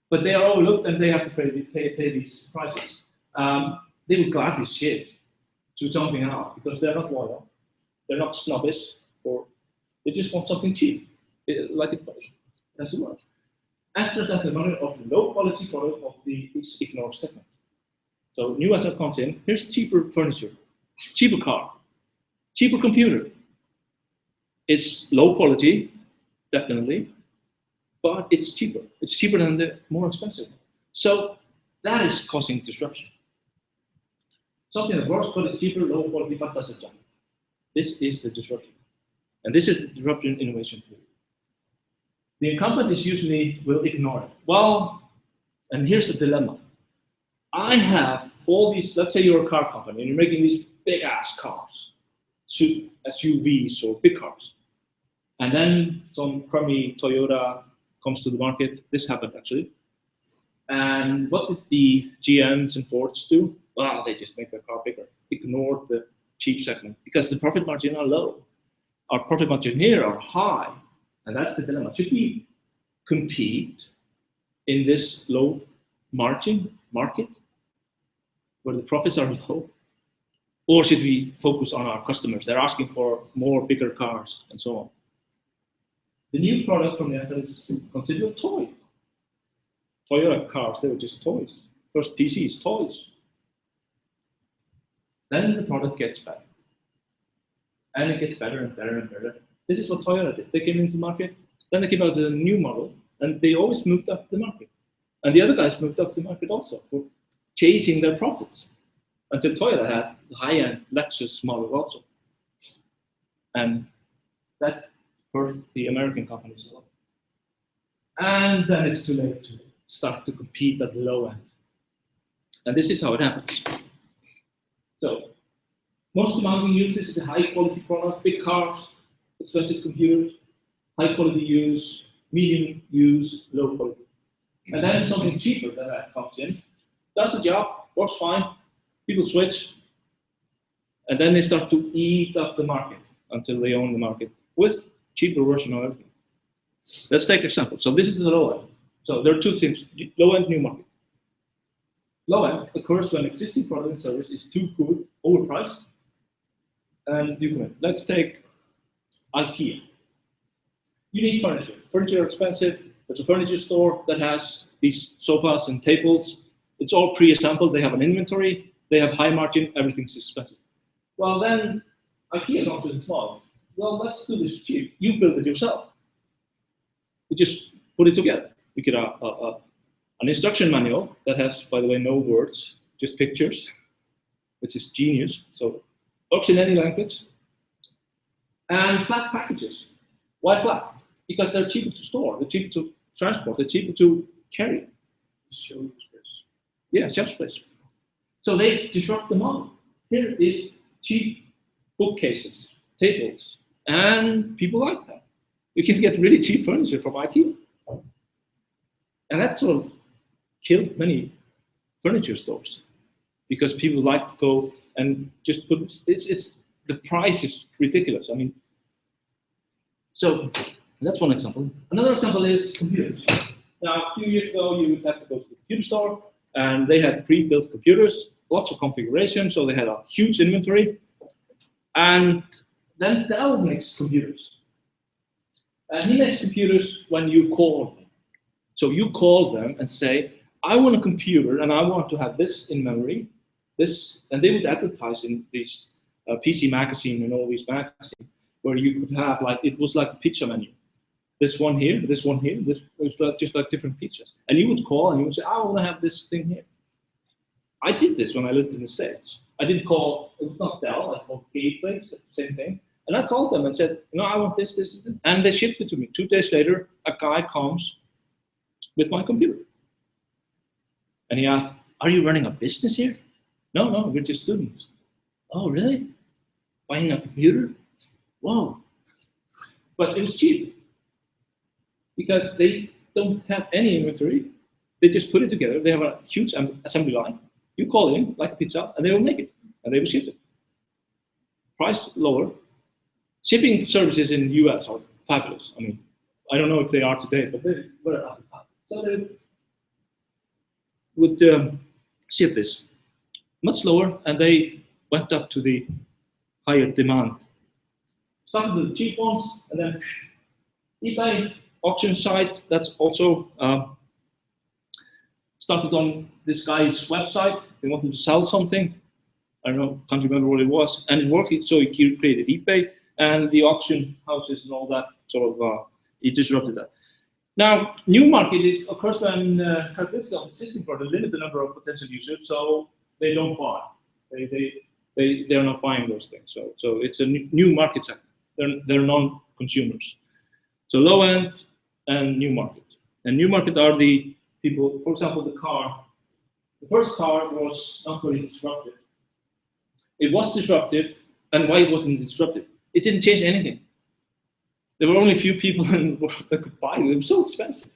But they are overlooked and they have to pay these prices. They would gladly shift to something else because they're not loyal, they're not snobbish, or they just want something cheap, like it was. That's the word. Actors at the moment of the low quality product of the ignored segment. So new entrant comes in, here's cheaper furniture, cheaper car, cheaper computer. It's low quality, definitely, but it's cheaper. It's cheaper than the more expensive one. So that is causing disruption. Something that works, but it's cheaper, low quality, but does it job. This is the disruption. And this is the disruption innovation theory. The incumbent is usually will ignore it. Well, and here's the dilemma. I have all these, let's say you're a car company and you're making these big ass cars, SUVs or big cars. And then some crummy Toyota comes to the market. This happened actually. And what did the GMs and Fords do? Well, they just make their car bigger, ignored the cheap segment because the profit margin are low. Our profit margin here are high. And that's the dilemma. Should we compete in this low margin market where the profits are low? Or should we focus on our customers? They're asking for more bigger cars and so on. The new product from the Apple is considered a toy. Toyota cars, they were just toys. First PCs, toys. Then the product gets better. And it gets better and better and better. This is what Toyota did. They came into the market, then they came out with a new model, and they always moved up the market. And the other guys moved up the market also for chasing their profits. Until Toyota had the high-end Lexus model also. And that hurt the American companies a lot. And then it's too late to start to compete at the low end. And this is how it happens. So, most demanding use is a high-quality product, big cars, expensive computers, high-quality use, medium use, low quality. And then something cheaper that comes in, does the job, works fine, people switch, and then they start to eat up the market until they own the market with cheaper version of everything. Let's take an example. So this is the low end. So there are two things, low end, new market. Low end occurs when existing product and service is too good, overpriced, and you can. Let's take IKEA. You need furniture. Furniture are expensive. There's a furniture store that has these sofas and tables. It's all pre-assembled. They have an inventory. They have high margin. Everything's expensive. Well, then IKEA comes with small. Well, let's do this cheap. You build it yourself. You just put it together. You get an instruction manual that has, by the way, no words, just pictures, which is genius. So works in any language. And flat packages. Why flat? Because they're cheaper to store, they're cheaper to transport, they're cheaper to carry. Shelf space. Yeah, shelf space. So they disrupt the model. Here is cheap bookcases, tables, and people like that. You can get really cheap furniture from IKEA. And that sort of killed many furniture stores because people like to go and just put, it's the price is ridiculous. I mean, so that's one example. Another example is computers. Now, a few years ago, you would have to go to the computer store, and they had pre-built computers, lots of configuration, so they had a huge inventory. And then Dell makes computers. And he makes computers when you call them. So you call them and say, I want a computer, and I want to have this in memory, this, and they would advertise in these PC magazine and all these magazines, where you could have, like, it was like a pizza menu. This one here, this one here, this was just like different pizzas. And you would call and you would say, I want to have this thing here. I did this when I lived in the States. I didn't call, it was not Dell, I called Gateway, same thing. And I called them and said, no, I want this, this, this. And they shipped it to me. 2 days later, a guy comes with my computer. And he asked, are you running a business here? No, no, we're just students. Oh, really? Buying a computer? Whoa. But it was cheap because they don't have any inventory. They just put it together. They have a huge assembly line. You call in like a pizza and they will make it and they will ship it. Price lower. Shipping services in the US are fabulous. I mean, I don't know if they are today, but they were. So they would ship this much lower and they went up to the higher demand. Started with the cheap ones, and then eBay auction site that's also started on this guy's website. They wanted to sell something. I don't know, can't remember what it was, and it worked. So he created eBay and the auction houses and all that sort of. He disrupted that. Now, new market occurs when characteristics of existing product limit the number of potential users, so they don't buy. They're not buying those things. So it's a new market segment. They're non-consumers. So low end and new market. And new market are the people, for example, the car. The first car was not very disruptive. It was disruptive, and why it wasn't disruptive? It didn't change anything. There were only a few people in the world that could buy it. It was so expensive.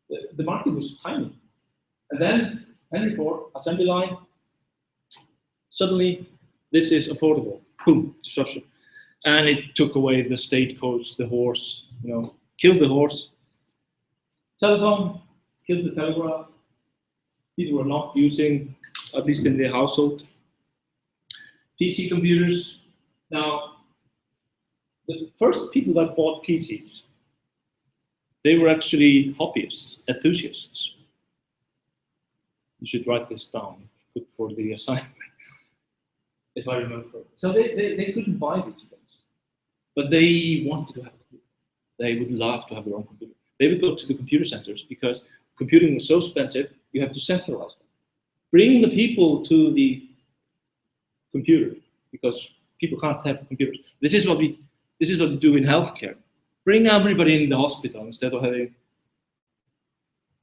The market was tiny. And then Henry Ford, assembly line, suddenly this is affordable. Boom, disruption. And it took away the stagecoach, the horse, killed the horse. Telephone, killed the telegraph. People were not using, at least in their household. PC computers. Now, the first people that bought PCs, they were actually hobbyists, enthusiasts. You should write this down for the assignment, if I remember. So they couldn't buy these things, but they wanted to have a computer. They would love to have their own computer. They would go to the computer centers because computing was so expensive, you have to centralize them. Bring the people to the computer because people can't have computers. This is what we do in healthcare. Bring everybody in the hospital instead of having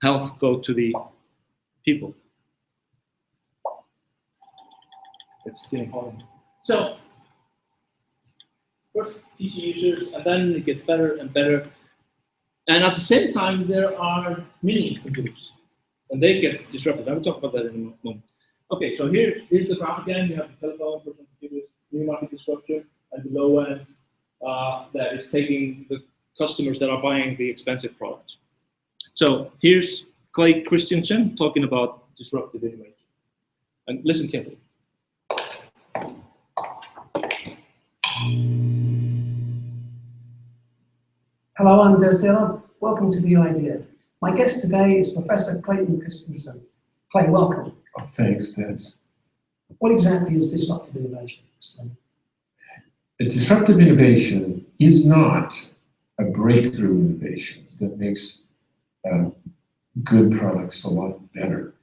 health go to the people. It's getting hard. So, first PC users, and then it gets better and better. And at the same time, there are mini computers, and they get disrupted. I will talk about that in a moment. Okay, so here's the graph again. You have the telephone, personal computers, new market disruption, and the low end that is taking the customers that are buying the expensive products. So here's Clay Christensen talking about disruptive innovation. And listen carefully. Hello, I'm Des Dillon. Welcome to The Idea. My guest today is Professor Clayton Christensen. Clay, welcome. Oh, thanks, Des. What exactly is disruptive innovation? Explain. A disruptive innovation is not a breakthrough innovation that makes good products a lot better.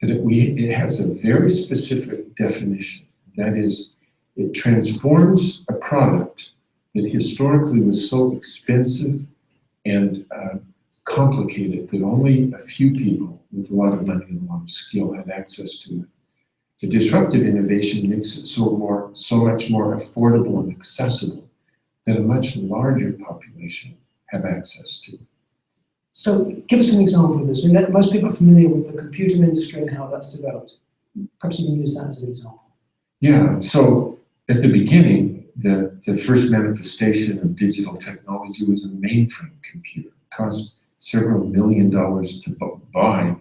But it has a very specific definition. That is, it transforms a product that historically was so expensive and complicated that only a few people with a lot of money and a lot of skill had access to it. The disruptive innovation makes it so much more affordable and accessible that a much larger population have access to it. So give us an example of this. I mean, most people are familiar with the computer industry and how that's developed. Perhaps you can use that as an example. Yeah, so at the beginning, the first manifestation of digital technology was a mainframe computer. It cost several $1 million to buy,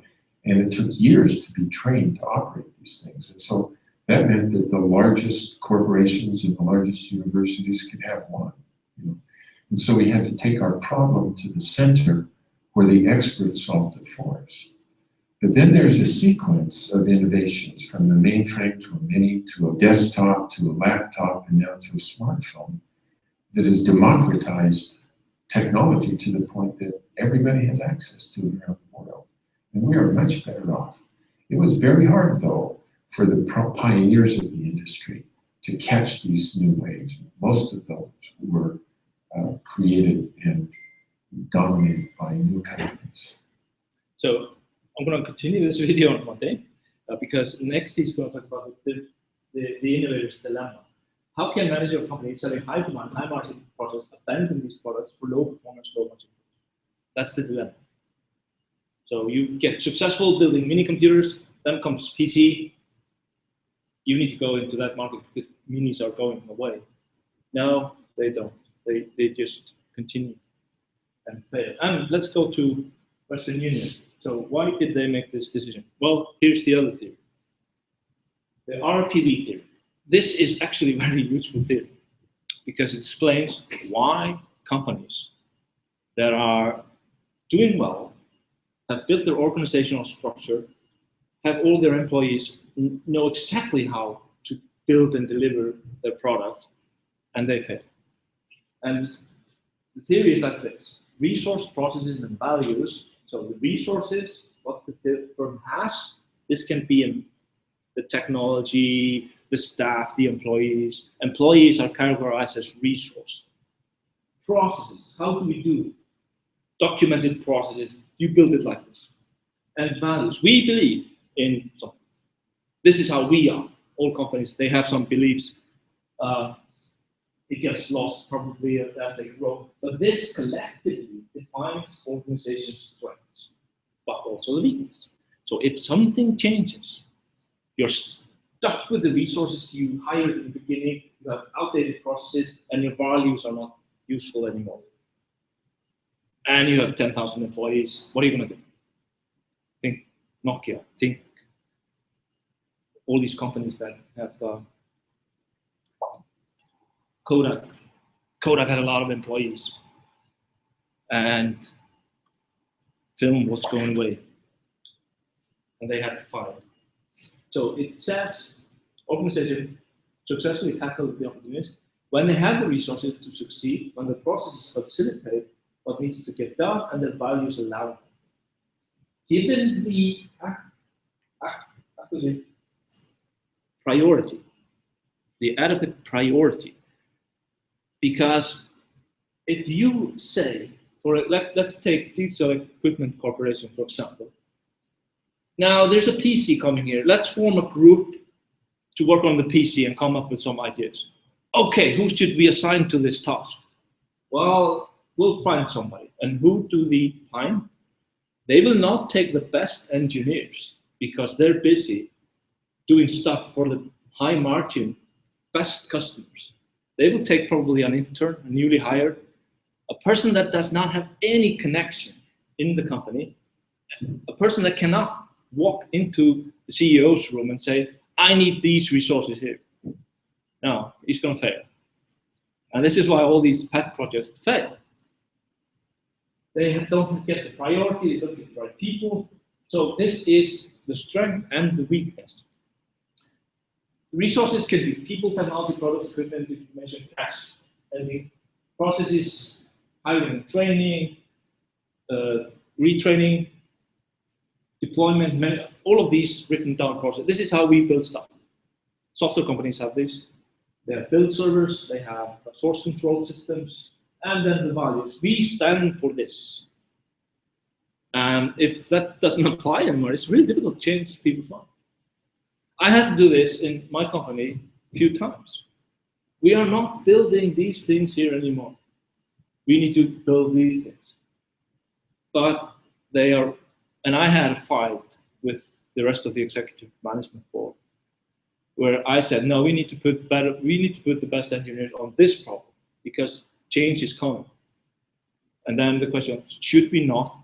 and it took years to be trained to operate these things. And so that meant that the largest corporations and the largest universities could have one. And so we had to take our problem to the center where the experts solved it for us. But then there's a sequence of innovations from the mainframe to a mini, to a desktop, to a laptop, and now to a smartphone that has democratized technology to the point that everybody has access to it around the world. And we are much better off. It was very hard, though, for the pioneers of the industry to catch these new waves. Most of those were created and dominated by new companies. So I'm going to continue this video on Monday because next he's going to talk about the innovator's dilemma. How can manager of companies selling high demand, high margin products abandon these products for low performance, low margin? That's the dilemma. So you get successful building mini computers, then comes PC. You need to go into that market because minis are going away. No, they don't. They just continue and fail. And let's go to Western Union. So why did they make this decision? Well, here's the other theory. The RPD theory. This is actually a very useful theory because it explains why companies that are doing well, have built their organizational structure, have all their employees know exactly how to build and deliver their product, and they fail. And the theory is like this: resource, processes, and values. So the resources, what the firm has, this can be in the technology, the staff, the employees. Employees are categorized as resource. Processes, how do we do documented processes? You build it like this. And values, we believe in something. This is how we are. All companies, they have some beliefs. It gets lost probably as they grow. But this collectively defines organization's strengths, but also the weakness. So if something changes, you're stuck with the resources you hired in the beginning, you have outdated processes, and your values are not useful anymore. And you have 10,000 employees, what are you going to do? Think Nokia, think all these companies that have Kodak. Kodak had a lot of employees, and film was going away, and they had to fire. So it says organization successfully tackle the opportunities when they have the resources to succeed, when the processes facilitate what needs to get done, and the values allow it. Given the actually priority, the adequate priority, because if you say, let's take Digital Equipment Corporation, for example. Now there's a PC coming here. Let's form a group to work on the PC and come up with some ideas. Okay, who should be assigned to this task? Well, we'll find somebody. And who do they find? They will not take the best engineers because they're busy doing stuff for the high margin, best customers. They will take probably an intern, a newly hired, a person that does not have any connection in the company, a person that cannot walk into the CEO's room and say, I need these resources here. No, he's going to fail. And this is why all these pet projects fail. They don't get the priority, they don't get the right people. So this is the strength and the weakness. Resources can be people, technology, products, equipment, information, cash. And the processes, hiring, training, retraining, deployment, all of these written down process. This is how we build stuff. Software companies have this. They have build servers, they have source control systems, and then the values. We stand for this. And if that doesn't apply anymore, it's really difficult to change people's minds. I had to do this in my company a few times. We are not building these things here anymore. We need to build these things. But they are, and I had a fight with the rest of the executive management board, where I said, no, we need to put the best engineers on this problem because change is coming. And then the question, should we not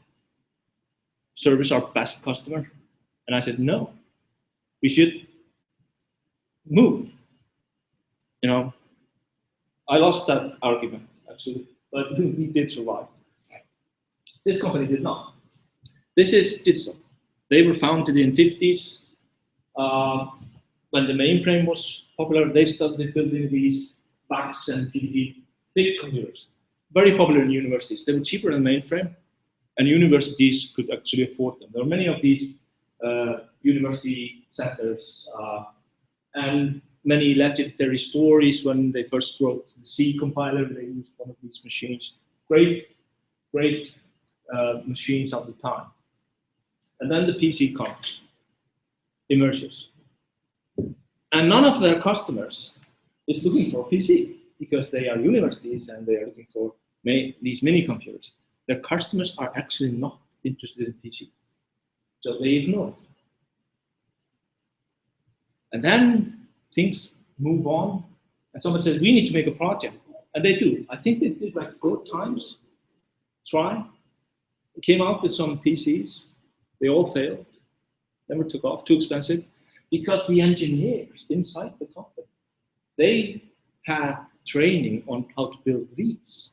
service our best customer? And I said, no, we should move. You know, I lost that argument actually, but we did survive. This company did not. This is digital. They were founded in the 50s. When the mainframe was popular, they started building these fax and PDD big computers, very popular in universities. They were cheaper than mainframe, and universities could actually afford them. There are many of these university centers and many legendary stories when they first wrote the C compiler. They used one of these machines. Great machines of the time. And then the PC comes, emerges. And none of their customers is looking for a PC because they are universities and they are looking for these mini computers. Their customers are actually not interested in PC. So they ignore it. And then things move on and someone says, we need to make a project. And they do. I think they did like 4 times try. They came out with some PCs. They all failed. Never took off, too expensive. Because the engineers inside the company, they had training on how to build these.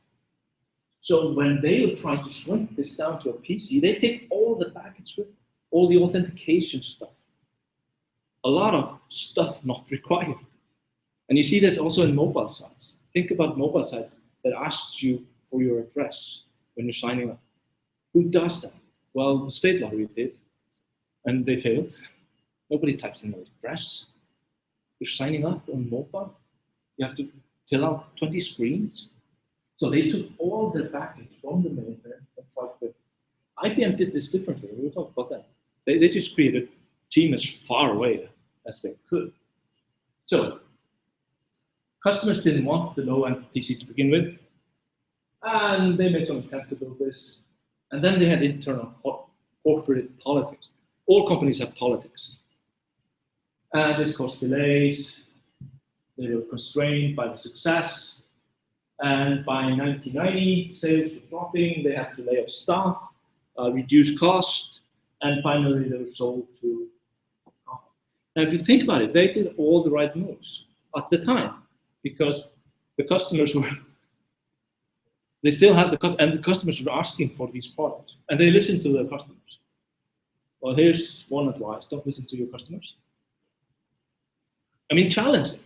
So when they were trying to shrink this down to a PC, they take all the package with all the authentication stuff. A lot of stuff not required. And you see that also in mobile sites. Think about mobile sites that ask you for your address when you're signing up. Who does that? Well, the state lottery did, and they failed. Nobody types in their address. You're signing up on mobile. You have to fill out 20 screens. So they took all the package from the mainframe and tried to. IBM did this differently. We will talk about that. They just created a team as far away as they could. So customers didn't want the low-end PC to begin with, and they made some attempt to build this. And then they had internal corporate politics. All companies have politics. And this caused delays. They were constrained by the success. And by 1990, sales were dropping. They had to lay off staff, reduce cost, and finally they were sold to. Now, if you think about it, they did all the right moves at the time, because the customers were, they still had and the customers were asking for these products, and they listened to their customers. Well, here's one advice: don't listen to your customers. I mean, challenge it.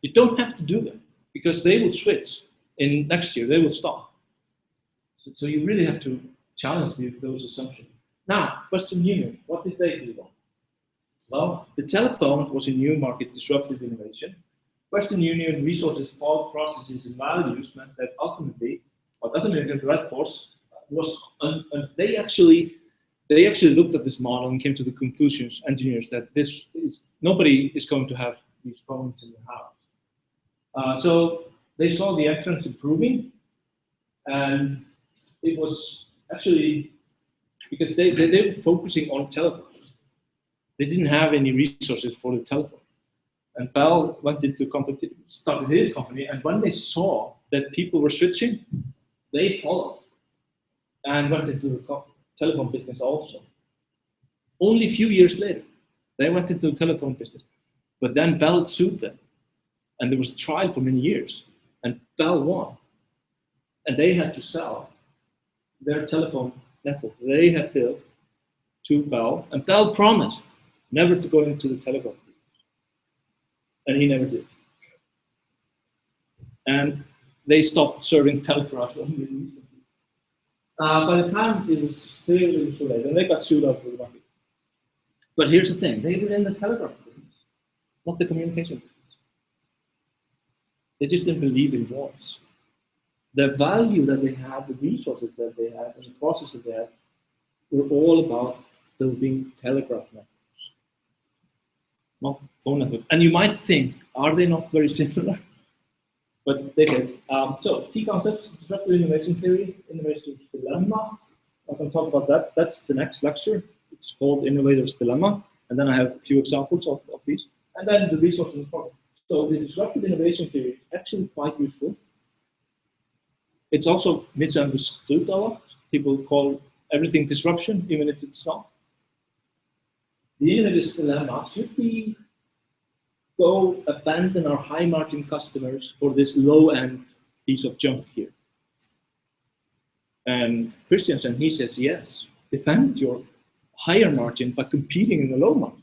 You don't have to do that, because they will switch in next year. They will stop. So you really have to challenge those assumptions. Now, Western Union, what did they do wrong? Well, the telephone was a new market, disruptive innovation. Western Union resources, all processes, and values meant that ultimately, what American Red Cross was, and they actually looked at this model and came to the conclusions, engineers, that nobody is going to have these phones in the house. So they saw the entrance improving, and it was actually because they were focusing on telephones. They didn't have any resources for the telephone. And Bell went into competition, started his company, and when they saw that people were switching, they followed and went into the telephone business also. Only a few years later, they went into the telephone business. But then Bell sued them, and there was a trial for many years, and Bell won. And they had to sell their telephone network they had built to Bell, and Bell promised never to go into the telephone business. And he never did. And they stopped serving telegraph only recently. By the time it was clearly too late, and they got sued out of the market. But here's the thing: they were in the telegraph business, not the communication business. They just didn't believe in voice. The value that they had, the resources that they had, and the processes they had were all about building telegraph networks, not phone networks. And you might think, are they not very similar? But they did. So, key concepts: disruptive innovation theory, innovator's dilemma. I'm going to talk about that. That's the next lecture. It's called Innovator's Dilemma. And then I have a few examples of these. And then the resources and problem. So the disruptive innovation theory is actually quite useful. It's also misunderstood a lot. People call everything disruption, even if it's not. The innovator's dilemma: should we go abandon our high margin customers for this low end piece of junk here? And Christiansen, he says, yes, defend your higher margin by competing in the low margin.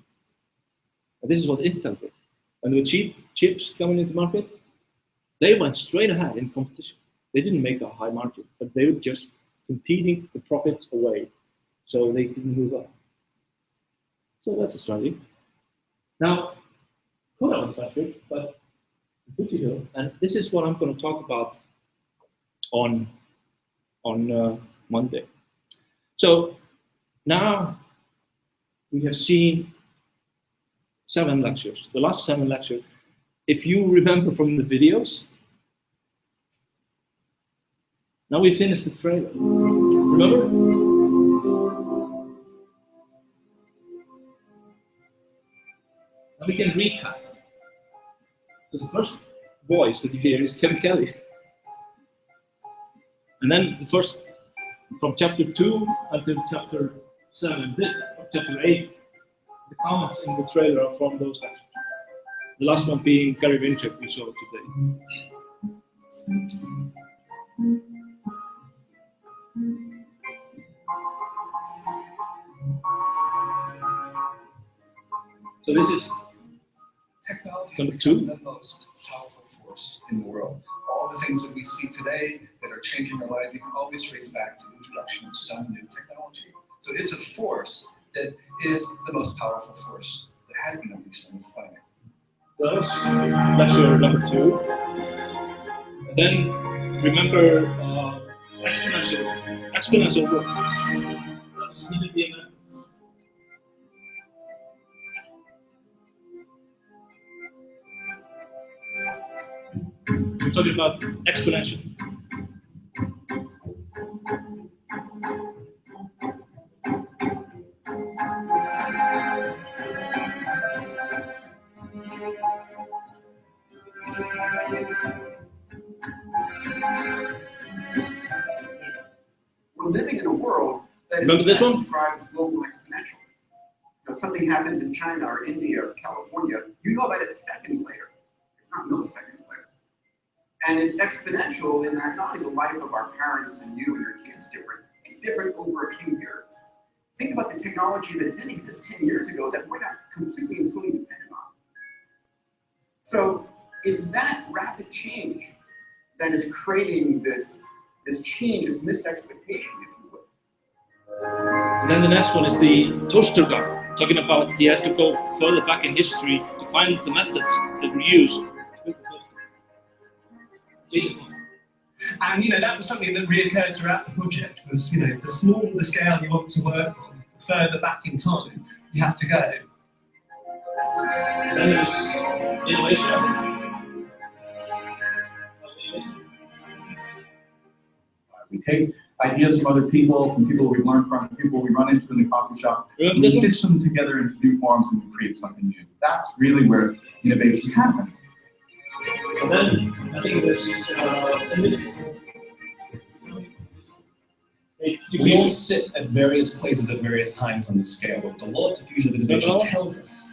And this is what Intel did. When the cheap chips coming into market, they went straight ahead in competition. They didn't make a high margin, but they were just competing the profits away, so they didn't move up. So that's a strategy. Now, could have been but Fujifilm, and this is what I'm going to talk about on Monday. So now we have seen 7 lectures. The last 7 lectures, if you remember from the videos, now we finished the trailer. Remember? Now we can recap. So the first voice that you hear is Kim Kelly. And then the first, from chapter 2 until chapter 7, chapter 8, the comments in the trailer are from those lectures. The last one being Gary Vaynerchuk we saw today. So this is technology number has 2. become the most powerful force in the world. All the things that we see today that are changing our life, we can always trace back to the introduction of some new technology. So it's a force that is the most powerful force that has been unleashed on this planet. So that was lecture number 2. And then remember exponential growth. That's needed the analysis. We're talking about exponential. We're living in a world that Remember this is one? described as global exponential. You know, something happens in China or India or California, you know about it seconds later, if not milliseconds later. And it's exponential in that not only is the life of our parents and you and your kids different, it's different over a few years. Think about the technologies that didn't exist 10 years ago that we're not completely and totally dependent on. So it's that rapid change that is creating this change, this missed expectation, if you will. And then the next one is the toaster guy, talking about he had to go further back in history to find the methods that were used. And that was something that reoccurred throughout the project. Was the smaller the scale you want to work on, the further back in time you have to go. Then there's innovation. We take ideas from other people, from people we learn from, people we run into in the coffee shop, and we stitch them together into new forms and we create something new. That's really where innovation happens. So then I think there's We all sit at various places at various times on the scale. What the law of diffusion of innovation tells us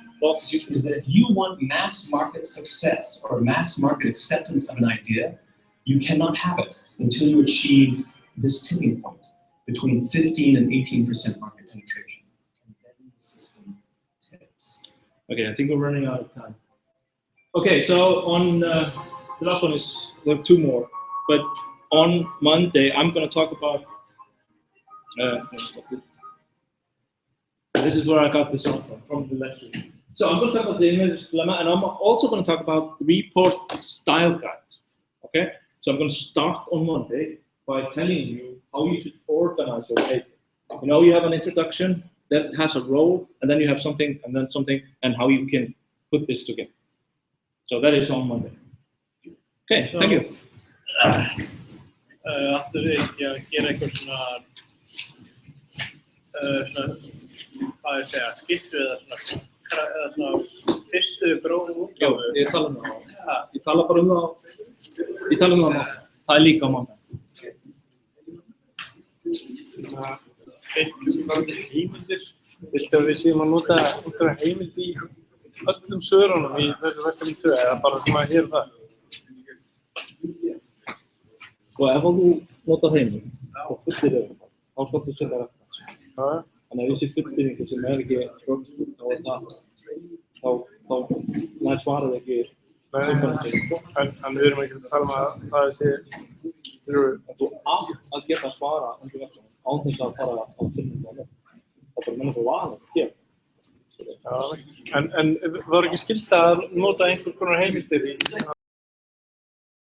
is that if you want mass market success or mass market acceptance of an idea, you cannot have it until you achieve this tipping point between 15 and 18% market penetration. And then the system tips. Okay, I think we're running out of time. Okay, so on the last one is, we have two more, but on Monday I'm going to talk about, this is where I got this on from the lecture. So I'm going to talk about the innovator's dilemma, and I'm also going to talk about report style guide. Okay, so I'm going to start on Monday by telling you how you should organize your paper. You have an introduction that has a role, and then you have something, and then something, and how you can put this together. So that is on Monday. Okay, thank you. Áttu við ekki að gera eitthvað svona, hvað ég segja, skýrslu eða svona fyrstu grófu útgáfu? Já, ég tala um það. Ég tala bara um það. Ég tala um það á mánudag. Það er líka á mánudag. Heimildir. Viltu að við séum að nota einhverja heimild í öllum svörunum í þessu verkefni 2 eða bara svona hér og það? Og ef þú notar heimild og fullir yfir það, þá skaltu setja referens. Þannig að þessi fullýringu sem ekki röggstur, þá nær svarað ekki. En við erum ekki að tala um að það sé... Þú átt að geta svara undir verkefni, án þess að fara á fullýringu á það. Það bara menn eitthvað valið að gera. En var ekki skylda að nota einhvers konar heimildir í